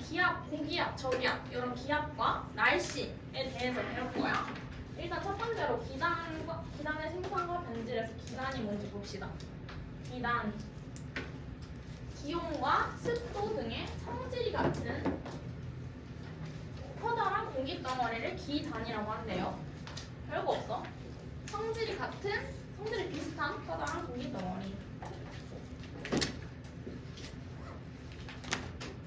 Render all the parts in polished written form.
기압, 고기압, 저기압 이런 기압과 날씨에 대해서 배울 거야. 일단 첫 번째로 기단의 생성과 변질에서 기단이 뭔지 봅시다. 기단, 기온과 습도 등의 성질이 같은 커다란 공기 덩어리를 기단이라고 한대요. 별거 없어. 성질이 비슷한 커다란 공기 덩어리.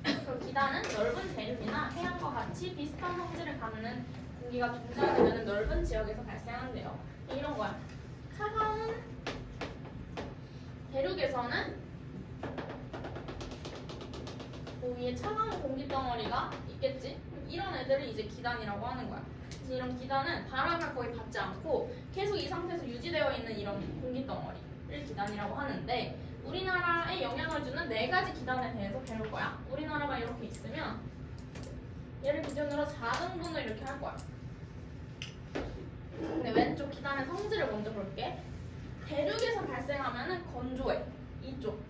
그리고 기단은 넓은 대륙이나 해안과 같이 비슷한 성질을 갖는 공기가 존재하게 되는 넓은 지역에서 발생한대요. 이런 거야. 차가운 대륙에서는 그 위에 차가운 공기 덩어리가 있겠지? 이런 애들을 이제 기단이라고 하는 거야. 이런 기단은 바람을 거의 받지 않고 계속 이 상태에서 유지되어 있는 이런 공기 덩어리를 기단이라고 하는데, 우리나라에 영향을 주는 4가지 기단에 대해서 배울 거야. 우리나라가 이렇게 있으면 얘를 기준으로 4등분을 이렇게 할 거야. 근데 왼쪽 기단의 성질을 먼저 볼게. 대륙에서 발생하면은 건조해. 이쪽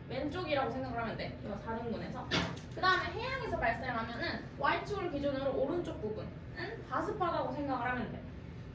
왼쪽이라고 생각을 하면 돼. 이거 4등분해서. 그 다음에 해양에서 발생하면은 Y축을 기준으로 오른쪽 부분은 바습하다고 생각을 하면 돼.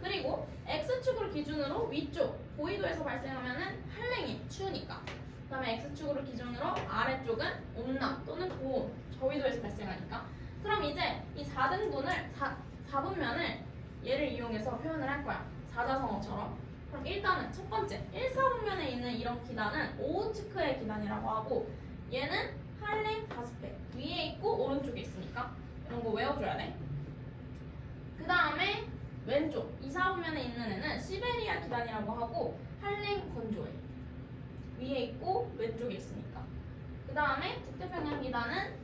그리고 X축을 기준으로 위쪽 고緯도에서 발생하면은 한랭이 추우니까. 그 다음에 X축으로 기준으로 아래쪽은 온남 또는 고온 저위도에서 발생하니까. 그럼 이제 이 4분면을 얘를 이용해서 표현을 할 거야. 사자성어처럼. 그럼 일단은 첫 번째 1사분면에 있는 이런 기단은 오우츠크의 기단이라고 하고, 얘는 한랭 바스페 위에 있고 오른쪽에 있으니까 이런 거 외워줘야 돼. 그 다음에 왼쪽 2사분면에 있는 애는 시베리아 기단이라고 하고, 한랭 건조해 위에 있고 왼쪽에 있으니까. 그 다음에 북태평양 기단은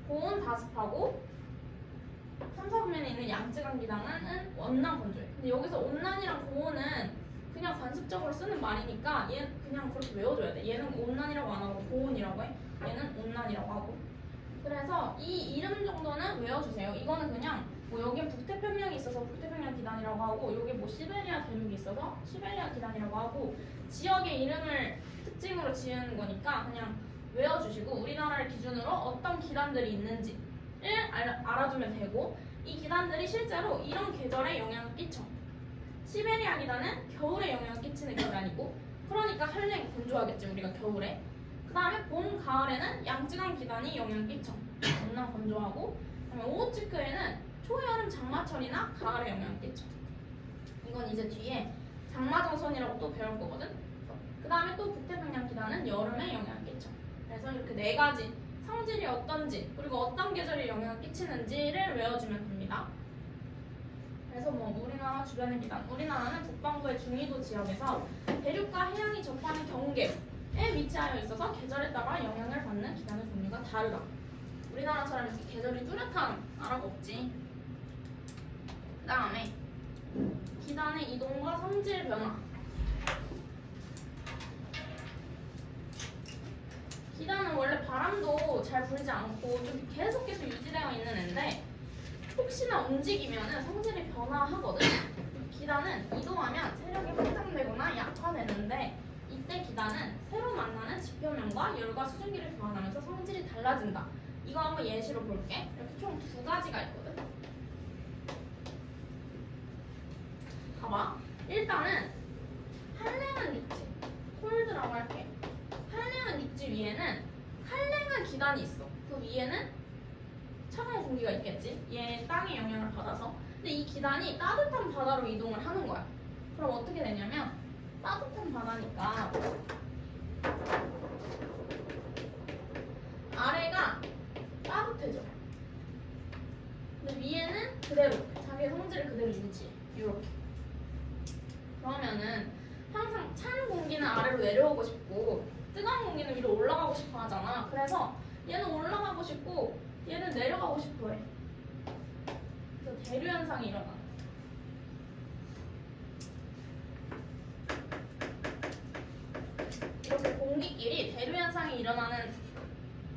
고온 바습하고, 3사분면에 있는 양쯔강 기단은 원남 건조해. 근데 여기서 온난이랑 고온은 그냥 관습적으로 쓰는 말이니까 얘 그냥 그렇게 외워줘야 돼. 얘는 온난이라고 안 하고 고온이라고 해. 얘는 온난이라고 하고. 그래서 이 이름 정도는 외워주세요. 이거는 그냥 뭐 여긴 북태평양이 있어서 북태평양 기단이라고 하고, 여기 뭐 시베리아 대륙이 있어서 시베리아 기단이라고 하고, 지역의 이름을 특징으로 지은 거니까 그냥 외워주시고, 우리나라를 기준으로 어떤 기단들이 있는지를 알아두면 되고, 이 기단들이 실제로 이런 계절에 영향을 끼쳐. 시베리아 기단은 겨울에 영향을 끼치는 기단이고, 그러니까 한랭 건조하겠지 우리가 겨울에. 그 다음에 봄, 가을에는 양쯔강 기단이 영향을 끼쳐. 온난 건조하고. 그 다음에 오호츠크에는 초여름 장마철이나 가을에 영향을 끼쳐. 이건 이제 뒤에 장마정선이라고 또 배울 거거든. 그 다음에 또 북태평양 기단은 여름에 영향을 끼쳐. 그래서 이렇게 4가지 성질이 어떤지, 그리고 어떤 계절에 영향을 끼치는지를 외워주면 됩니다. 그래서 뭐 우리나라 주변의 기단, 우리나라는 북반구의 중위도 지역에서 대륙과 해양이 접하는 경계에 위치하여 있어서 계절에 따라 영향을 받는 기단의 종류가 다르다. 우리나라처럼 이렇게 계절이 뚜렷한 나라가 없지. 그 다음에 기단의 이동과 성질 변화. 기단은 원래 바람도 잘 불지 않고 좀 계속해서 유지되어 있는 애인데, 혹시나 움직이면 성질이 변화하거든. 기단은 이동하면 세력이 확장되거나 약화되는데, 이때 기단은 새로 만나는 지표면과 열과 수증기를 교환하면서 성질이 달라진다. 이거 한번 예시로 볼게. 이렇게 총 2가지가 있거든. 봐봐. 일단은 한랭한 육지, 콜드라고 할게. 한랭한 육지 위에는 한랭한 기단이 있어. 그 위에는 차가운 공기가 있겠지. 얘 땅의 영향을 받아서. 근데 이 기단이 따뜻한 바다로 이동을 하는 거야. 그럼 어떻게 되냐면, 따뜻한 바다니까 아래가 따뜻해져. 근데 위에는 그대로 자기의 성질을 그대로 유지해. 이렇게. 그러면은 항상 찬 공기는 아래로 내려오고 싶고 뜨거운 공기는 위로 올라가고 싶어 하잖아. 그래서 얘는 올라가고 싶고 얘는 내려가고 싶어 해. 그래서 대류 현상이 일어나. 이렇게 공기끼리 대류 현상이 일어나는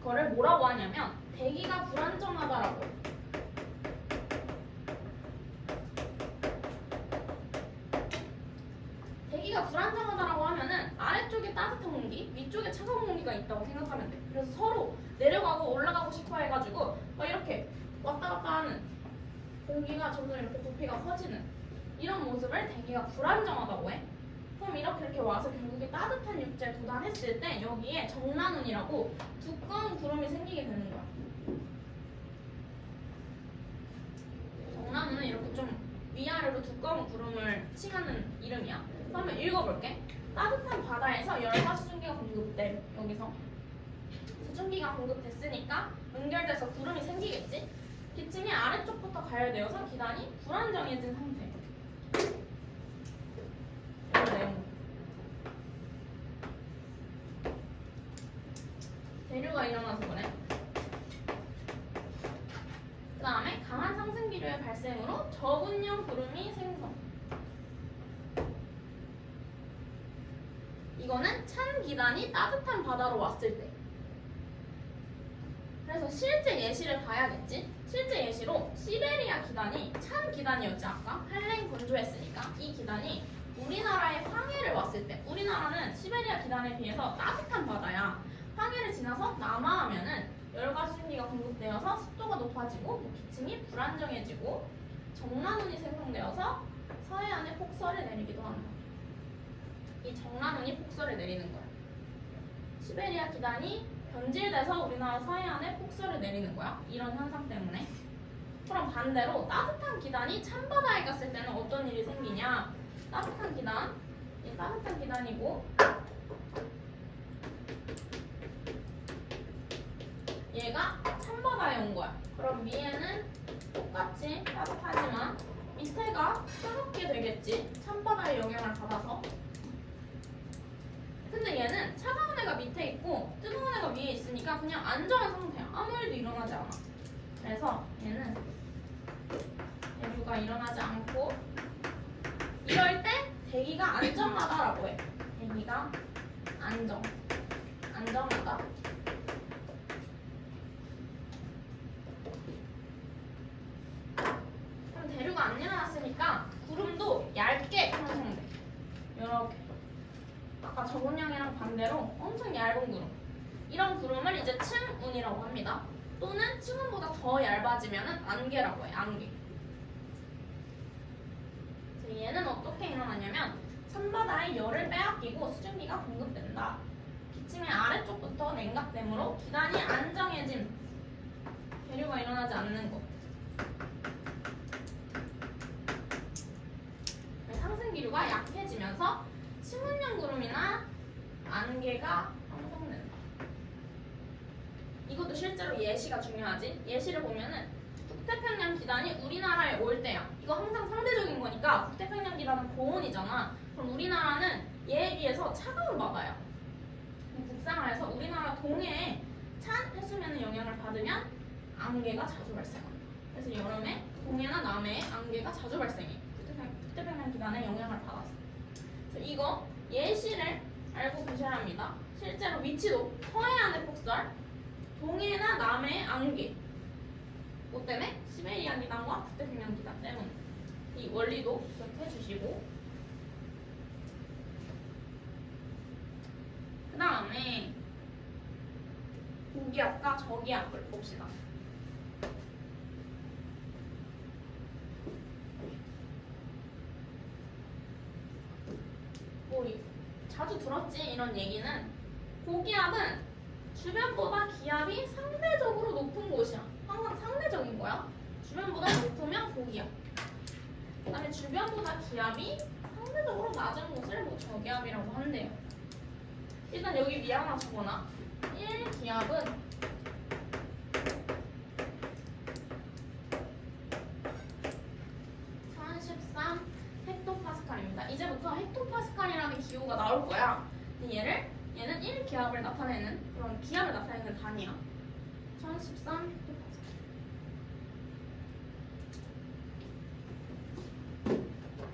거를 뭐라고 하냐면 대기가 불안정하다라고 해. 대기가 불안정하다라고 하면은 아래쪽에 따뜻한 공기, 위쪽에 차가운 공기가 있다고 생각하면 돼. 그래서 서로 내려가고 올라가고 싶어 해가지고 막 이렇게 왔다 갔다 하는, 공기가 점점 이렇게 부피가 커지는 이런 모습을 대기가 불안정하다고 해. 그럼 이렇게 와서 결국에 따뜻한 육지에 도달했을 때 여기에 정란운이라고 두꺼운 구름이 생기게 되는 거야. 정란운은 이렇게 좀 위아래로 두꺼운 구름을 칭하는 이름이야. 한번 읽어볼게. 따뜻한 바다에서 열과 수증기가 공급돼. 여기서 수증기가 공급됐으니까 연결돼서 구름이 생기겠지. 기침이 아래쪽부터 가열되어서 기단이 불안정해진 상태. 이런 내용. 대류가 일어나서 그래. 그 다음에 강한 상승 기류의 발생으로 저분열 구름이 생성. 이거는 찬 기단이 따뜻한 바다로 왔을 때. 그래서 실제 예시를 봐야겠지. 실제 예시로 시베리아 기단이 찬 기단이었지. 아까 한랭 건조했으니까 이 기단이 우리나라에 황해를 왔을 때, 우리나라는 시베리아 기단에 비해서 따뜻한 바다야. 황해를 지나서 남하하면은 열과 수증기가 공급되어서 습도가 높아지고 기침이 불안정해지고 정란운이 생성되어서 서해안에 폭설을 내리기도 한다. 이 정란운이 폭설을 내리는 거야. 시베리아 기단이 변질돼서 우리나라 서해안에 폭설을 내리는 거야. 이런 현상 때문에. 그럼 반대로 따뜻한 기단이 찬바다에 갔을 때는 어떤 일이 생기냐? 따뜻한 기단, 이 따뜻한 기단이고 얘가 찬바다에 온 거야. 그럼 위에는 똑같이 따뜻하지만 밑에가 뜨겁게 되겠지. 찬바다의 영향을 받아서. 근데 얘는 차가운 애가 밑에 있고 뜨거운 애가 위에 있으니까 그냥 안정한 상태야. 아무 일도 일어나지 않아. 그래서 얘는 대류가 일어나지 않고 이럴 때 대기가 안정하다라고 해. 대기가 안정하다. 그럼 대류가 안 일어났으니까 구름도 얇게 형성돼. 이렇게. 아까 저분량이랑 반대로 엄청 얇은 구름. 이런 구름을 이제 층운이라고 합니다. 또는 층운보다 더 얇아지면 안개라고 해. 안개. 얘는 어떻게 일어나냐면 찬바다의 열을 빼앗기고 수증기가 공급된다. 기침의 아래쪽부터 냉각됨으로 기단이 안정해진. 대류가 일어나지 않는 것. 상승 기류가 약해지면서 층운형 구름이나 안개가 형성된다. 이것도 실제로 예시가 중요하지. 예시를 보면은 북태평양 기단이 우리나라에 올 때야. 이거 항상 상대적인 거니까 북태평양 기단은 고온이잖아. 그럼 우리나라는 얘에 비해서 차가운 바다야. 북상하에서 우리나라 동해에 찬 해수면의 영향을 받으면 안개가 자주 발생한다. 그래서 여름에 동해나 남해에 안개가 자주 발생해. 북태평양 기단의 영향을 받아서. 그래서 이거 예시를 알고 계셔야 합니다. 실제로 위치도 서해안의 폭설, 동해나 남해의 안개. 뭐 때문에? 시베리아 기단과 북태평양 기단 때문에. 이 원리도 기억해 주시고. 그 다음에 고기압과 저기압을 봅시다. 뭐 자주 들었지 이런 얘기는. 고기압은 주변보다 기압이 상대적으로 높은 곳이야. 항상 상대적인 거야. 주변보다 높으면 고기압. 그 다음에 주변보다 기압이 상대적으로 낮은 곳을 뭐 저기압이라고 한대요. 일단 여기 위 하나 적어놔. 1기압은 헥토파스칼입니다. 이제부터 헥토파스칼이라는 기호가 나올 거야. 얘는 1기압을 나타내는 그런 기압을 나타내는 단위야. 1013 헥토파스칼.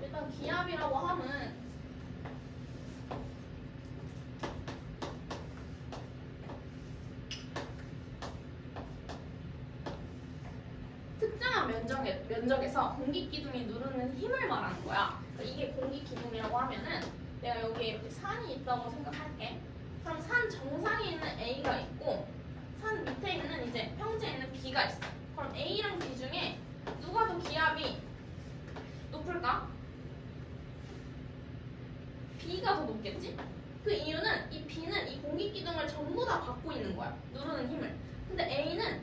일단 기압이라고 하면 특정한 면적에서 공기 기둥이 누르는 힘을 말하는 거야. 그러니까 이게 공기 기둥이라고 하면은 내가 여기에 이렇게 산이 있다고 생각할게. 그럼 산 정상에 있는 A가 있고 산 밑에 있는 이제 평지에 있는 B가 있어. 그럼 A랑 B 중에 누가 더 기압이 높을까? B가 더 높겠지? 그 이유는 이 B는 이 공기 기둥을 전부 다 받고 있는 거야. 누르는 힘을. 근데 A는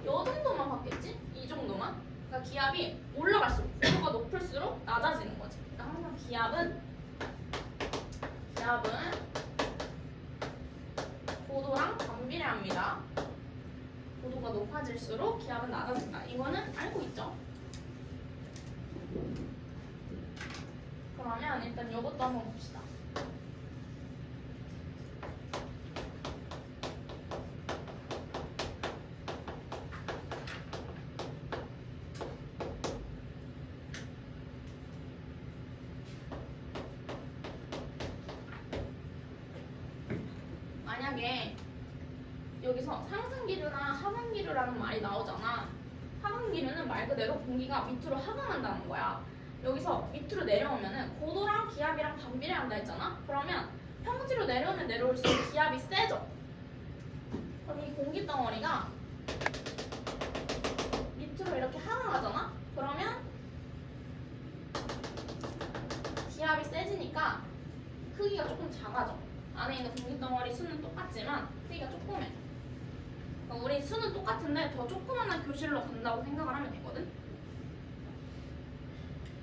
요 정도만 받겠지? 이 정도만. 그러니까 기압이 올라갈수록 고도가 높을수록 낮아지는 거지. 그러니까 항상 기압은 고도랑 반비례합니다. 고도가 높아질수록 기압은 낮아진다. 이거는 알고 있죠? 그러면 일단 이것도 한번 봅시다. 만약에 여기서 상승기류나 하강기류라는 말이 나오잖아. 하강기류는 말 그대로 공기가 밑으로 하강한다는 거야. 여기서 밑으로 내려오면은 고도랑 기압이랑 반비례한다 했잖아. 그러면 평지로 내려오면 내려올수록 기압이 세져. 그럼 이 공기 덩어리가 밑으로 이렇게 하강하잖아. 그러면 기압이 세지니까 크기가 조금 작아져. 안에 있는 공기 덩어리 수는 똑같지만 크기가 조그매. 그러니까 우리 수는 똑같은데 더 조그만한 교실로 간다고 생각을 하면 되거든.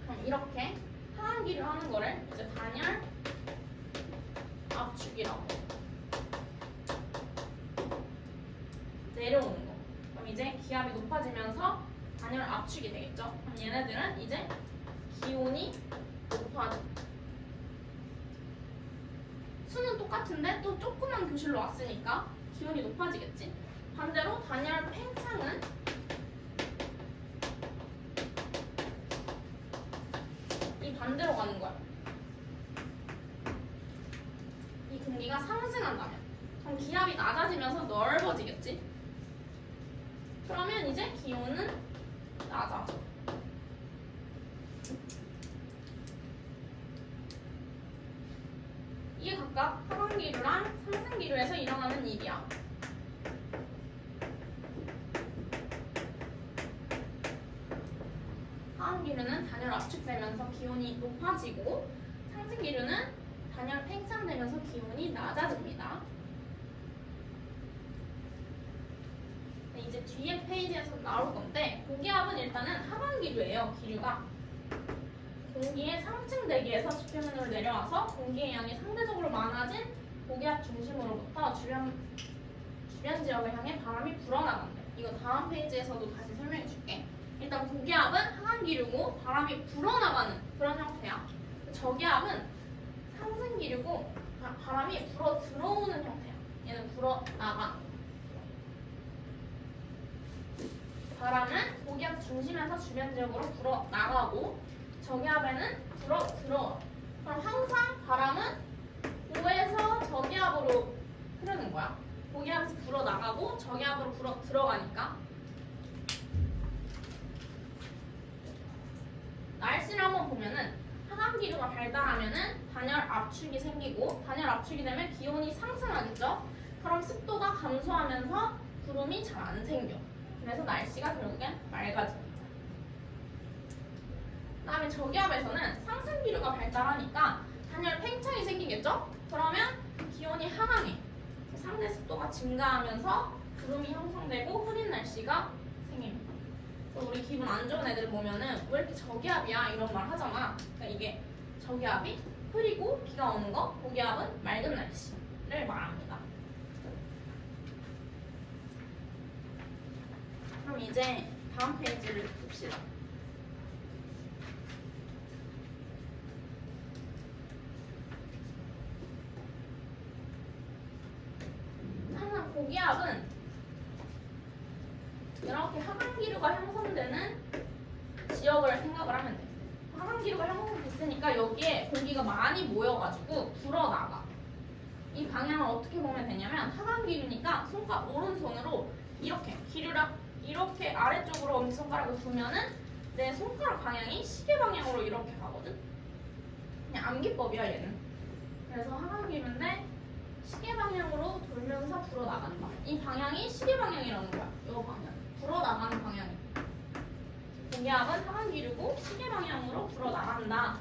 그럼 이렇게 하강기류 하는 거를 이제 단열 압축이라고. 내려오는 거. 그럼 이제 기압이 높아지면서 단열 압축이 되겠죠. 그럼 얘네들은 이제 기온이 높아져. 수는 똑같은데 또 조그만 교실로 왔으니까 기온이 높아지겠지. 반대로 단열 팽창은 이 반대로 가는 거야. 이 공기가 상승한다면 그럼 기압이 낮아지면서 넓어지겠지. 그러면 이제 기온은 낮아져. 이게 각각 하강기류랑 상승기류에서 일어나는 일이야. 하강기류는 단열 압축되면서 기온이 높아지고 상승기류는 단열 팽창되면서 기온이 낮아집니다. 네, 이제 뒤에 페이지에서 나올 건데 고기압은 일단은 하강기류예요. 기류가 공기의 상층 대기에서 지표면으로 내려와서 공기의 양이 상대적으로 많아진 고기압 중심으로부터 주변 지역을 향해 바람이 불어나간대. 이거 다음 페이지에서도 다시 설명해 줄게. 일단 고기압은 하강기류고 바람이 불어나가는 그런 형태야. 저기압은 상승기류고 바람이 불어 들어오는 형태야. 얘는 불어나가. 바람은 고기압 중심에서 주변 지역으로 불어나가고 저기압에는 불어 들어와. 그럼 항상 바람은 고에서 저기압으로 흐르는 거야. 고기압에서 불어 나가고 저기압으로 불어 들어가니까. 날씨를 한번 보면은 하강기류가 발달하면은 단열 압축이 생기고 단열 압축이 되면 기온이 상승하겠죠. 그럼 습도가 감소하면서 구름이 잘 안 생겨. 그래서 날씨가 결국엔 맑아집니다. 그다음에 저기압에서는 상승기류가 발달하니까 단열 팽창이 생기겠죠? 그러면 기온이 하강해. 상대 습도가 증가하면서 구름이 형성되고 흐린 날씨가 생깁니다. 그래서 우리 기분 안 좋은 애들 보면은 왜 이렇게 저기압이야? 이런 말 하잖아. 그러니까 이게 저기압이 흐리고 비가 오는 거, 고기압은 맑은 날씨를 말합니다. 그럼 이제 다음 페이지를 봅시다. 항상 고기압은 이렇게 하강기류가 형성되는 지역을 생각을 하면 돼. 하강기류가 형성됐으니까 여기에 공기가 많이 모여가지고 불어나가. 이 방향을 어떻게 보면 되냐면 하강기류니까 오른손으로 이렇게 기류랑 이렇게 아래쪽으로 엄지손가락을 두면은 내 손가락 방향이 시계 방향으로 이렇게 가거든. 그냥 암기법이야 얘는. 그래서 하강기류인데 시계 방향으로 돌면서 불어나간다. 이 방향이 시계 방향이라는 거야. 이 방향. 불어나가는 방향이. 고기압은 하강기류고 시계 방향으로 불어나간다.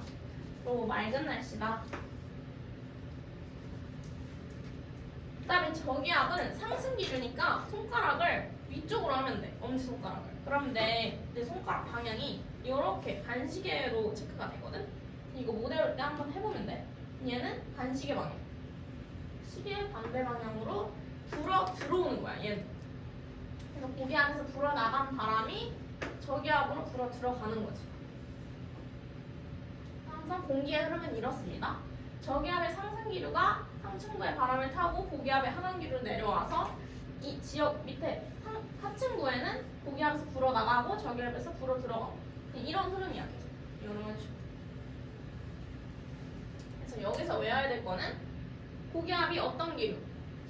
또 맑은 날씨다. 그 다음에 저기압은 상승기류니까 손가락을 위쪽으로 하면 돼. 엄지손가락을. 그러면 내 손가락 방향이 이렇게 반시계로 체크가 되거든. 이거 모델 때 한번 해보면 돼. 얘는 반시계 방향. 시계 반대 방향으로 들어오는 거야. 얘는. 그래서 고기압에서 불어나간 바람이 저기압으로 불어 들어가는 거지. 항상 공기의 흐름은 이렇습니다. 저기압의 상승기류가 상층부의 바람을 타고 고기압의 하강기류로 내려와서 이 지역 밑에 하층부에는 고기압에서 불어나가고 저기압에서 불어 들어가고 이런 흐름이야. 계속 이런 식으로. 그래서 여기서 외워야 될 거는 고기압이 어떤 기류,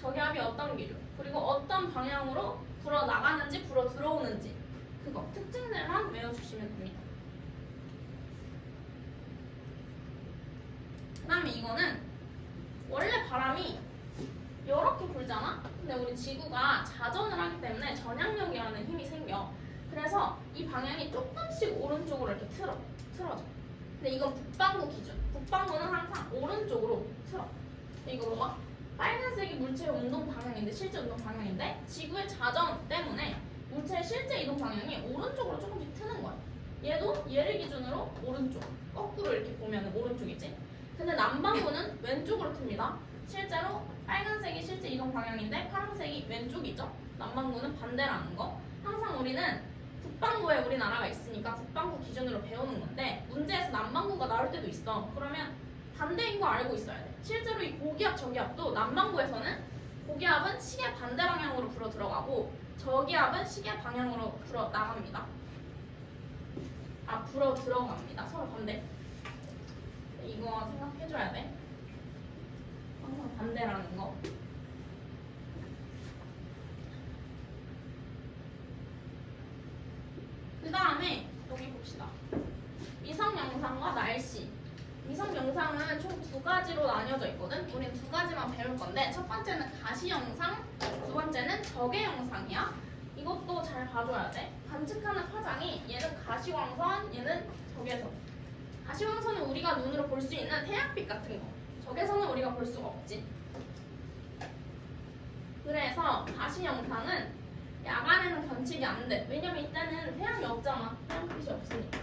저기압이 어떤 기류, 그리고 어떤 방향으로 불어나가는지 불어 들어오는지 그거 특징들만 외워주시면 됩니다. 그 다음에 이거는 원래 바람이 이렇게 불잖아? 근데 우리 지구가 자전을 하기 때문에 전향력이라는 힘이 생겨. 그래서 이 방향이 조금씩 오른쪽으로 이렇게 틀어져. 근데 이건 북반구 기준. 북반구는 항상 오른쪽으로 틀어. 이거 봐봐. 빨간색이 물체의 운동 방향인데 실제 운동 방향인데 지구의 자전 때문에 물체의 실제 이동 방향이 오른쪽으로 조금씩 트는 거야. 얘도 얘를 기준으로 오른쪽. 거꾸로 이렇게 보면 오른쪽이지. 근데 남반구는 왼쪽으로 틉니다. 실제로 빨간색이 실제 이동 방향인데 파란색이 왼쪽이죠. 남반구는 반대라는 거. 항상 우리는 북반구에 우리나라가 있으니까 북반구 기준으로 배우는 건데 문제에서 남반구가 나올 때도 있어. 그러면 반대인 거 알고 있어야 돼. 실제로 이 고기압, 저기압도 남반구에서는 고기압은 시계 반대 방향으로 불어 들어가고 저기압은 시계 방향으로 불어 나갑니다. 불어 들어갑니다. 서로 반대. 이거 생각해줘야 돼. 항상 반대라는 거. 그 다음에 여기 봅시다. 위성 영상과 날씨. 위성 영상은 총 두 가지로 나뉘어져 있거든. 우린 두 가지만 배울 건데 첫 번째는 가시 영상, 두 번째는 적외 영상이야. 이것도 잘 봐줘야 돼. 관측하는 화장이 얘는 가시광선, 얘는 적외선. 가시광선은 우리가 눈으로 볼 수 있는 태양빛 같은 거. 적외선은 우리가 볼 수가 없지. 그래서 가시 영상은 야간에는 관측이 안 돼. 왜냐면 이때는 태양이 없잖아. 태양빛이 없으니까.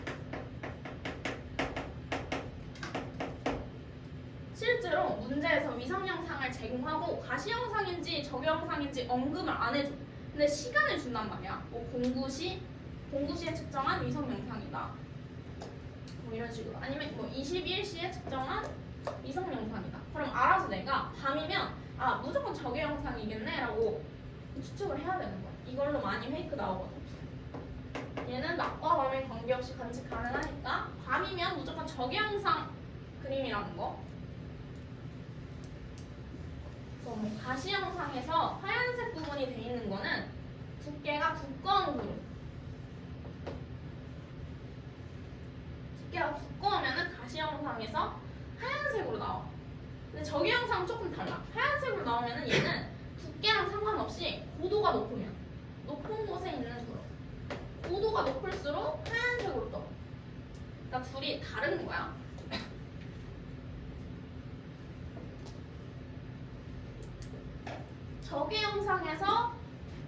실제로 문제에서 위성 영상을 제공하고 가시 영상인지 적외 영상인지 언급을 안 해줘. 근데 시간을 준단 말이야. 뭐 공구시에 측정한 위성 영상이다. 뭐 이런 식으로. 아니면 뭐 21시에 측정한 위성 영상이다. 그럼 알아서 내가 밤이면 무조건 적외 영상이겠네 라고 추측을 해야 되는 거야. 이걸로 많이 페이크 나오거든. 얘는 낮과 밤에 관계없이 관측 가능하니까 밤이면 무조건 적외 영상 그림이라는 거. 그래서 뭐 가시 영상에서 하얀색 부분이 돼 있는 거는 두께가 두꺼운 그룹. 두께가 두꺼우면은 가시 영상에서 하얀색으로 나와. 근데 적외 영상은 조금 달라. 하얀색으로 나오면은 얘는 두께랑 상관없이 고도가 높으면 높은 곳에 있는 그룹. 고도가 높을수록 하얀색으로 떠. 그러니까 둘이 다른 거야. 적외 영상에서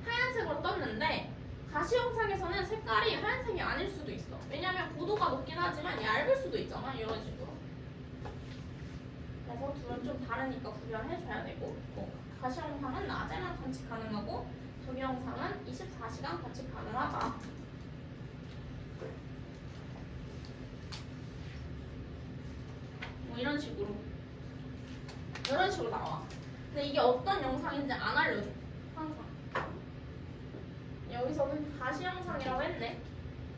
하얀색으로 떴는데 가시 영상에서는 색깔이 하얀색이 아닐 수도 있어. 왜냐면 고도가 높긴 하지만 얇을 수도 있잖아. 이런 식으로. 그래서 둘은 좀 다르니까 구별해줘야 되고 가시 영상은 낮에만 관측 가능하고 적외 영상은 24시간 관측 가능하다. 뭐 이런 식으로 나와. 근데 이게 어떤 영상인지 안 알려줘. 항상. 여기서는 가시 영상이라고 했네.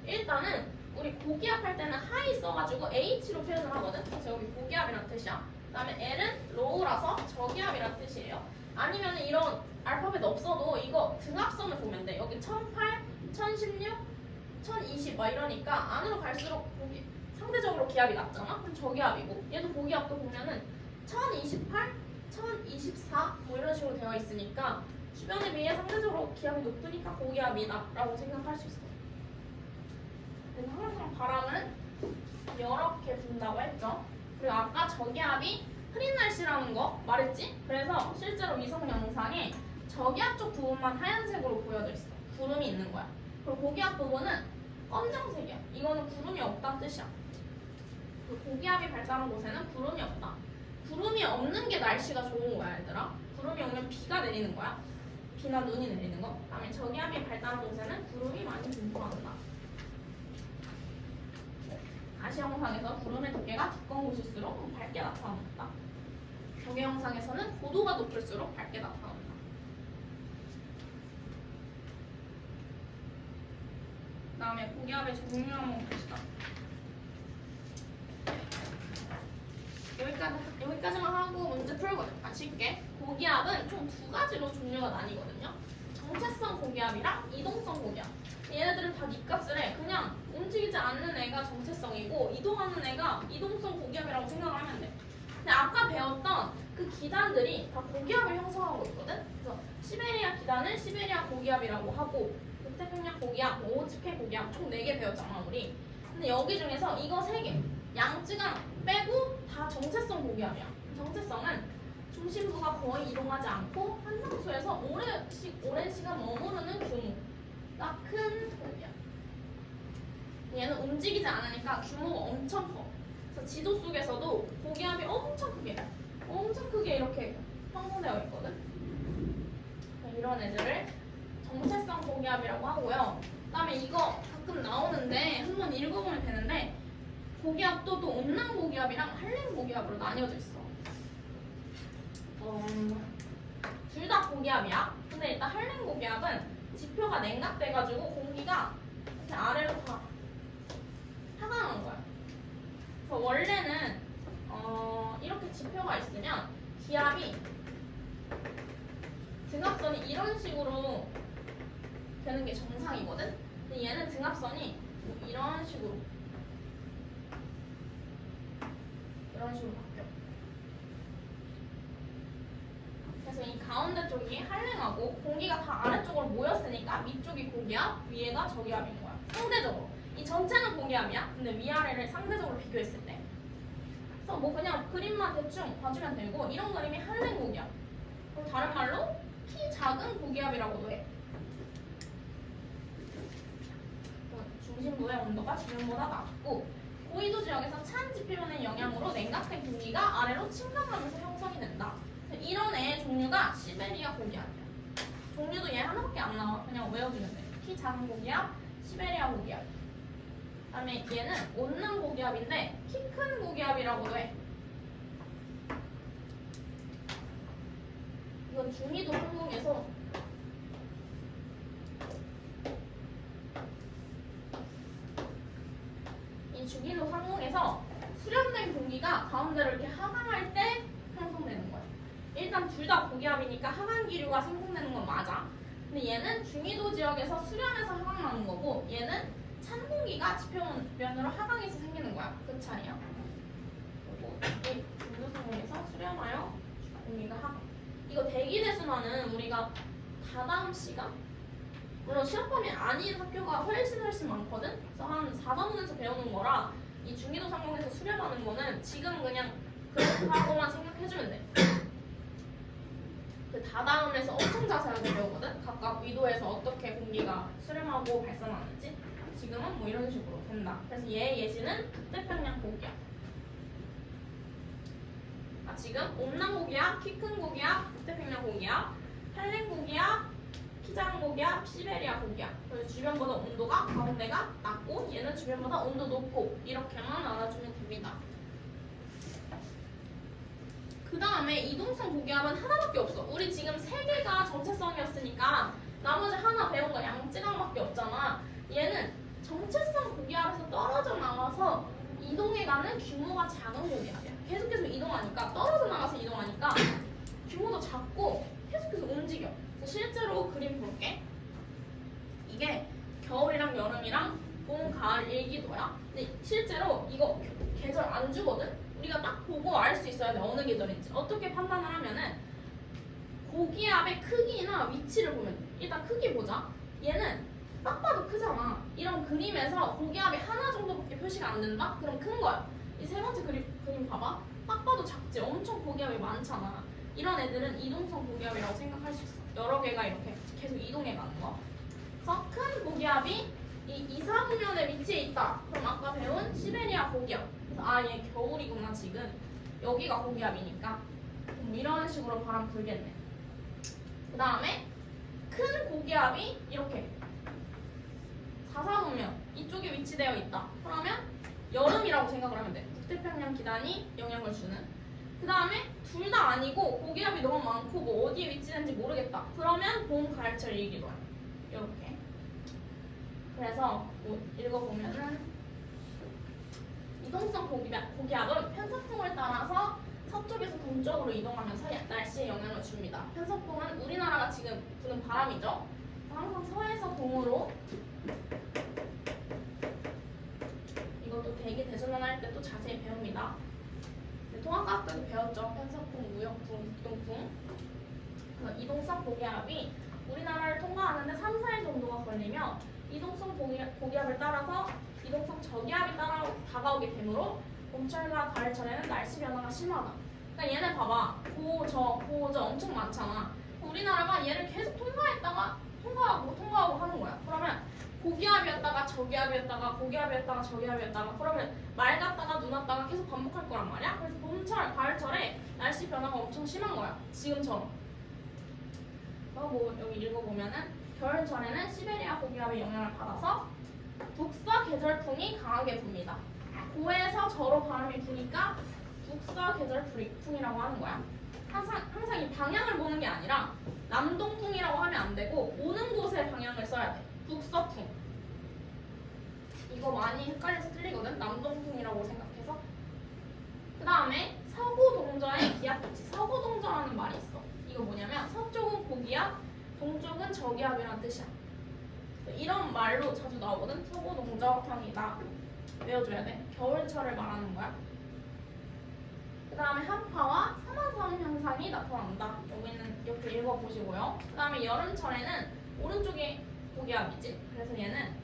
일단은 우리 고기압 할 때는 하이 써가지고 H로 표현을 하거든. 그래서 여기 고기압이란 뜻이야. 그 다음에 L은 로우라서 저기압이란 뜻이에요. 아니면 이런 알파벳 없어도 이거 등압선을 보면 돼. 여기 1008, 1016, 1020 막 이러니까 안으로 갈수록 상대적으로 기압이 낮잖아? 그럼 저기압이고 얘도 고기압도 보면은 1028, 1024 뭐 이런 식으로 되어 있으니까 주변에 비해 상대적으로 기압이 높으니까 고기압이다 라고 생각할 수 있어요. 그래서 항상 바람은 이렇게 분다고 했죠. 그리고 아까 저기압이 흐린 날씨라는 거 말했지? 그래서 실제로 위성 영상에 저기압 쪽 부분만 하얀색으로 보여져 있어. 구름이 있는 거야. 그리고 고기압 부분은 검정색이야. 이거는 구름이 없다는 뜻이야. 고기압이 발달한 곳에는 구름이 없다. 구름이 없는 게 날씨가 좋은 거야, 얘들아. 구름이 오면 비가 내리는 거야. 비나 눈이 내리는 거. 그다음에 저기압이 발달한 곳에는 구름이 많이 분포한다. 아시 영상에서 구름의 두께가 두꺼운 곳일수록 밝게 나타난다. 경계 영상에서는 고도가 높을수록 밝게 나타난다. 그 다음에 고기압의 종류 한번 봅시다. 여기까지만 하고 문제 풀고 쉽게. 고기압은 총 두 가지로 종류가 나뉘거든요. 정체성 고기압이랑 이동성 고기압. 얘네들은 다 값을 해. 그냥 움직이지 않는 애가 정체성이고 이동하는 애가 이동성 고기압이라고 생각을 하면 돼. 근데 아까 배웠던 그 기단들이 다 고기압을 형성하고 있거든. 그래서 시베리아 기단은 시베리아 고기압이라고 하고 북태평양 고기압, 오호츠케 고기압 총 4개 배웠잖아 우리. 근데 여기 중에서 이거 3개 양쯔강 빼고 다 정체성 고기압이야. 정체성은 중심부가 거의 이동하지 않고 한 장소에서 오랜 시간 머무르는 규모가 큰 고기압. 얘는 움직이지 않으니까 규모가 엄청 커. 그래서 지도 속에서도 고기압이 엄청 크게 이렇게 형성되어 있거든. 이런 애들을 정체성 고기압이라고 하고요. 그다음에 이거 가끔 나오는데 한번 읽어보면 되는데 고기압도 또 온난 고기압이랑 한랭 고기압으로 나뉘어져 있어. 둘 다 고기압이야. 근데 일단 한랭 고기압은 지표가 냉각돼가지고 공기가 이렇게 아래로 다 하강하는 거야. 그래서 원래는 이렇게 지표가 있으면 기압이 등압선이 이런 식으로 되는 게 정상이거든. 근데 얘는 등압선이 이런 식으로 바뀌어. 그래서 이 가운데 쪽이 한랭하고 공기가 다 아래쪽으로 모였으니까 위쪽이 고기압, 위에가 저기압인 거야. 상대적으로. 이 전체는 고기압이야. 근데 위아래를 상대적으로 비교했을 때. 그래서 뭐 그냥 그림만 대충 봐주면 되고 이런 그림이 한랭 고기압. 그리고 다른 말로 키 작은 고기압이라고도 해. 중심부의 온도가 주변보다 낮고 고緯도 지역에서 찬 지표면의 영향으로 냉각된 공기가 아래로 침강하면서 형성이 된다. 이런 애의 종류가 시베리아 고기압이야. 종류도 얘 하나밖에 안 나와. 그냥 외워주면 돼. 키 작은 고기압, 시베리아 고기압. 그다음에 얘는 온난 고기압인데 키 큰 고기압이라고도 해. 이건 중위도 항공에서 이 중위도 항공에서 수렴된 공기가 가운데로 이렇게 하강할 때 형성되는 거야. 일단 둘 다 고기압이니까 하강 기류가 생성되는 건 맞아. 근데 얘는 중위도 지역에서 수렴해서 하강하는 거고 얘는 찬 공기가 지표면으로 하강해서 생기는 거야. 그 차이야. 그리고 이 중위도 상공에서 수렴하여 공기가 하강. 이거 대기대순환은 우리가 다다음 시간? 물론 시험범위 아닌 학교가 훨씬 많거든? 그래서 한 4단원에서 배우는 거라 이 중위도 상공에서 수렴하는 거는 지금 그냥 그렇다고만 생각해주면 돼. 그 다다음에서 엄청 자세하게 배우거든? 각각 위도에서 어떻게 공기가 수렴하고 발산하는지. 지금은 뭐 이런 식으로 된다. 그래서 얘의 예시는 북태평양 고기압. 지금 온난 고기압, 키 큰 고기압, 북태평양 고기압, 한랭 고기압, 키 작은 고기압, 시베리아 고기압. 그래서 주변보다 온도가 가운데가 낮고 얘는 주변보다 온도 높고 이렇게만 알아주면 됩니다. 그 다음에 이동성 고기압은 하나밖에 없어. 우리 지금 3개가 정체성이었으니까 나머지 하나 배운 거 양쯔강밖에 없잖아. 얘는 정체성 고기압에서 떨어져 나와서 이동해가는 규모가 작은 고기압이야. 계속해서 이동하니까 떨어져 나가서 이동하니까 규모도 작고 계속해서 움직여. 그래서 실제로 그림 볼게. 이게 겨울이랑 여름이랑 봄, 가을, 일기도야. 근데 실제로 이거 계절 안 주거든? 우리가 딱 보고 알 수 있어야 돼. 어느 계절인지. 어떻게 판단을 하면은 고기압의 크기나 위치를 보면 돼. 일단 크기 보자. 얘는 딱 봐도 크잖아. 이런 그림에서 고기압이 하나 정도밖에 표시가 안 된다? 그럼 큰 거야. 이 세 번째 그림 봐봐. 딱 봐도 작지. 엄청 고기압이 많잖아. 이런 애들은 이동성 고기압이라고 생각할 수 있어. 여러 개가 이렇게 계속 이동해 가는 거. 그래서 큰 고기압이 이 이사구면에 위치해 있다. 그럼 아까 배운 시베리아 고기압. 그래서 아, 얘 겨울이구나 지금. 여기가 고기압이니까. 이런 식으로 바람 불겠네. 그 다음에 큰 고기압이 이렇게 사사구면 이쪽에 위치되어 있다. 그러면 여름이라고 생각을 하면 돼. 북태평양 기단이 영향을 주는. 그 다음에 둘 다 아니고 고기압이 너무 많고 뭐 어디에 위치된지 모르겠다. 그러면 봄 가을철이기도 해. 이렇게. 그래서 뭐 읽어보면은 이동성 고기압은 편서풍을 따라서 서쪽에서 동쪽으로 이동하면서 날씨에 영향을 줍니다. 편서풍은 우리나라가 지금 부는 바람이죠. 항상 서에서 동으로, 이것도 대기 대전환 할 때 또 자세히 배웁니다. 통합과학 때도 배웠죠. 편서풍, 무역풍, 북동풍. 이동성 고기압이 우리나라를 통과하는데 3, 4일 정도가 걸리며 이동성 고기압을 따라서 이동성 저기압이 다가오게 되므로 봄철과 가을철에는 날씨 변화가 심하다. 그러니까 얘네 봐봐. 고저 엄청 많잖아. 우리나라가 얘를 계속 통과하고 하는 거야. 그러면 고기압이었다가 저기압이었다가 고기압이었다가 저기압이었다가 그러면 맑았다가 눈 왔다가 계속 반복할 거란 말이야. 그래서 봄철, 가을철에 날씨 변화가 엄청 심한 거야. 지금처럼. 뭐 여기 읽어보면은 겨울철에는 시베리아 고기압의 영향을 받아서 북서 계절풍이 강하게 붑니다. 고에서 저로 바람이 부니까 북서 계절풍이라고 하는 거야. 항상 이 방향을 보는 게 아니라 남동풍이라고 하면 안 되고 오는 곳의 방향을 써야 돼. 북서풍. 이거 많이 헷갈려서 틀리거든. 남동풍이라고 생각해서. 그 다음에 서구동저의 기압배치. 서구동저라는 말이 있어. 이거 뭐냐면 서쪽은 고기압, 동쪽은 저기압이라는 뜻이야. 이런 말로 자주 나오거든. 서구동저형이다. 외워줘야 돼. 겨울철을 말하는 거야. 그 다음에 한파와 사마선 현상이 나타난다. 여기는 이렇게 읽어보시고요. 그 다음에 여름철에는 오른쪽이 고기압이지. 그래서 얘는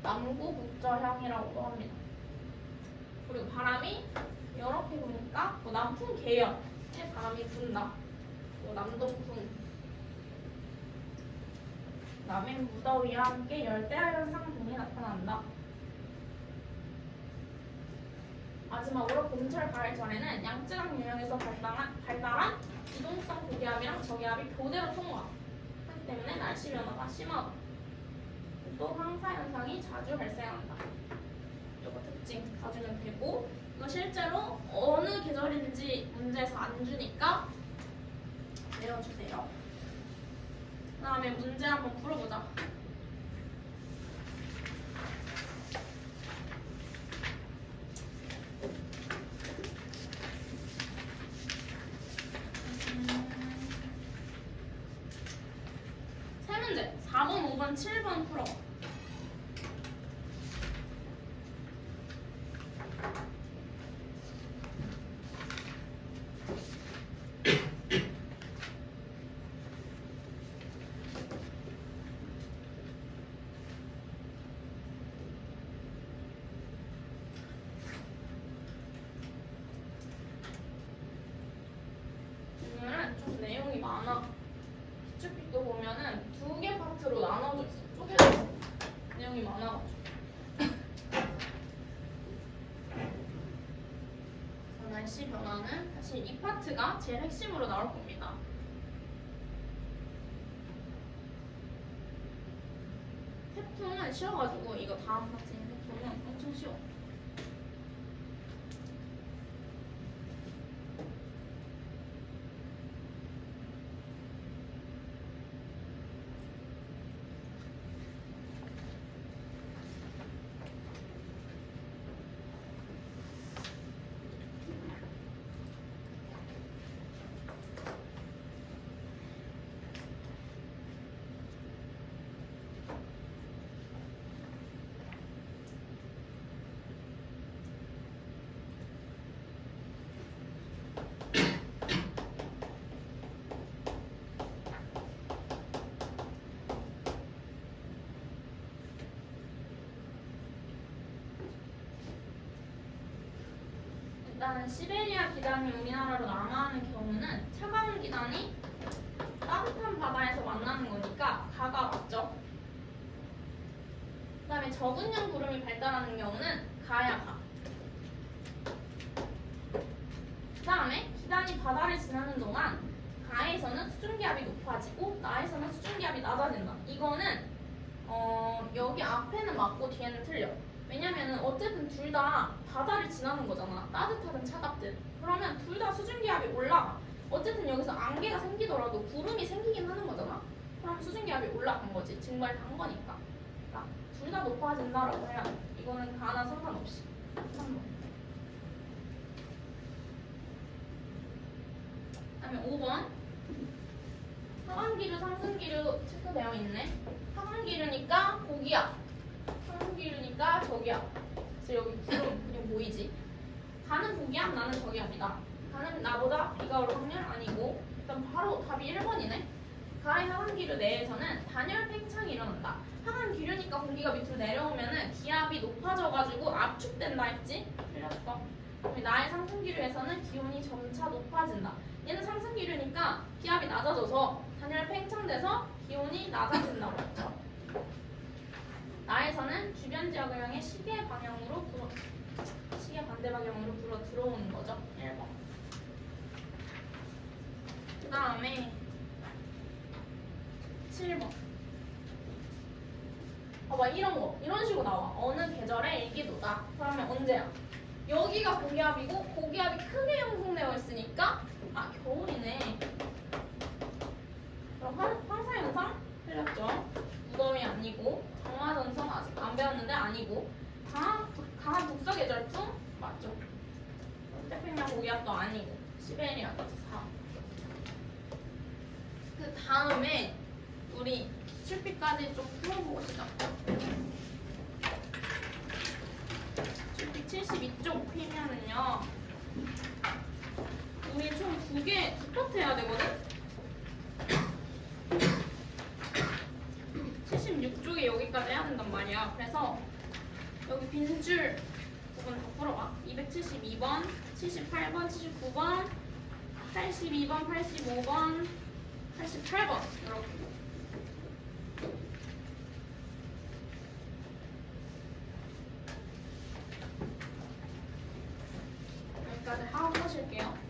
남구북저형이라고도 합니다. 그리고 바람이 이렇게 보니까 뭐 남풍 계열의 바람이 분다. 뭐 남동풍. 그다음에 무더위와 함께 열대야 현상 등이 나타난다. 마지막으로 봄철 가을철에는 양쯔강 유형에서 발달한 이동성 고기압이랑 저기압이 교대로 통과하기 때문에 날씨 변화가 심하다. 또 황사 현상이 자주 발생한다. 이거 특징 봐주면 되고, 이거 실제로 어느 계절인지 문제에서 안 주니까 외워주세요. 그 다음에 문제 한번 풀어보자. 세 문제 4번, 5번, 7번 풀어. 오늘은 좀 내용이 많아. 기출픽도 보면은 2개 파트로 나눠져 있어. 쪼개져 있어. 내용이 많아가지고. 날씨 변화는 사실 이 파트가 제일 핵심으로 나올 겁니다. 태풍은 쉬워가지고 이거 다음 파트인 태풍은 엄청 쉬워. 일단 시베리아 기단이 우리나라로 남하하는 경우는 차가운 기단이 따뜻한 바다에서 만나는 거니까 가가 맞죠. 그 다음에 적은량 구름이 발달하는 경우는 가야 가. 그 다음에 기단이 바다를 지나는 동안 가에서는 수증기압이 높아지고 나에서는 수증기압이 낮아진다. 이거는 여기 앞에는 맞고 뒤에는 틀려. 왜냐면은 어쨌든 둘 다 바다를 지나는 거잖아. 따뜻하든 차갑든. 그러면 둘 다 수증기압이 올라가. 어쨌든 여기서 안개가 생기더라도 구름이 생기긴 하는 거잖아. 그럼 수증기압이 올라간 거지. 증발한 거니까. 그러니까 둘 다 높아진다라고 해야 돼. 이거는 가나 상관없이. 3번. 그다음에 5번. 하강기류, 상승기류 체크되어 있네. 하강기류니까 고기압, 상승기류니까 저기압. 그래서 여기 구름 그냥 보이지? 가는 고기압, 나는 저기압이다. 가는 나보다 비가 올 확률 아니고. 일단 바로 답이 1번이네. 가의 하강기류 내에서는 단열 팽창이 일어난다. 하강기류니까 공기가 밑으로 내려오면은 기압이 높아져가지고 압축된다 했지? 틀렸어. 나의 상승기류에서는 기온이 점차 높아진다. 얘는 상승기류니까 기압이 낮아져서 단열 팽창돼서 기온이 낮아진다고 했죠. 나에서는 주변 지역을 향해 시계 반대 방향으로 불어 들어오는 거죠. 1번. 그 다음에 7번. 봐봐, 이런 식으로 나와. 어느 계절의 일기도다. 그러면 언제야? 여기가 고기압이고 고기압이 크게 형성되어 있으니까 겨울이네. 그럼 황사현상 틀렸죠. 무더위 아니고 정화전선 아직 안 배웠는데 아니고 강한 북서계절풍 맞죠. 태평양 고기압도 아니고 시베리아까지 4. 그 다음에 우리 실피까지 좀 풀어보고 시작. 실피 72쪽 피면은요. 우리 총 2개 두 파트 해야 되거든? 76쪽에 여기까지 해야 된단 말이야. 그래서 여기 빈줄 부분 다 풀어봐. 272번, 78번, 79번, 82번, 85번, 88번 이렇게. 여기까지 하고 보실게요.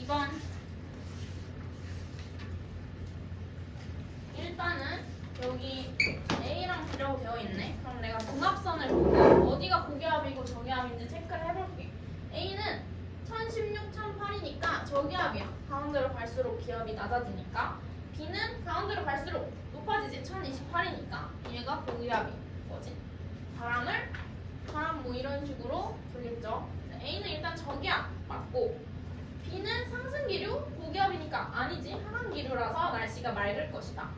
2번. 일단은 여기 A랑 B라고 되어 있네. 그럼 내가 등합선을 보고 어디가 고기압이고 저기압인지 체크를 해볼게. A는 1016, 1008이니까 저기압이야. 가운데로 갈수록 기압이 낮아지니까. B는 가운데로 갈수록 높아지지. 1028이니까 얘가 고기압인 거지. 바람 뭐 이런 식으로 돌겠죠. A는 일단 저기압 맞고, B는 상승기류, 고기압이니까 아니지. 하강기류라서 날씨가 맑을 것이다.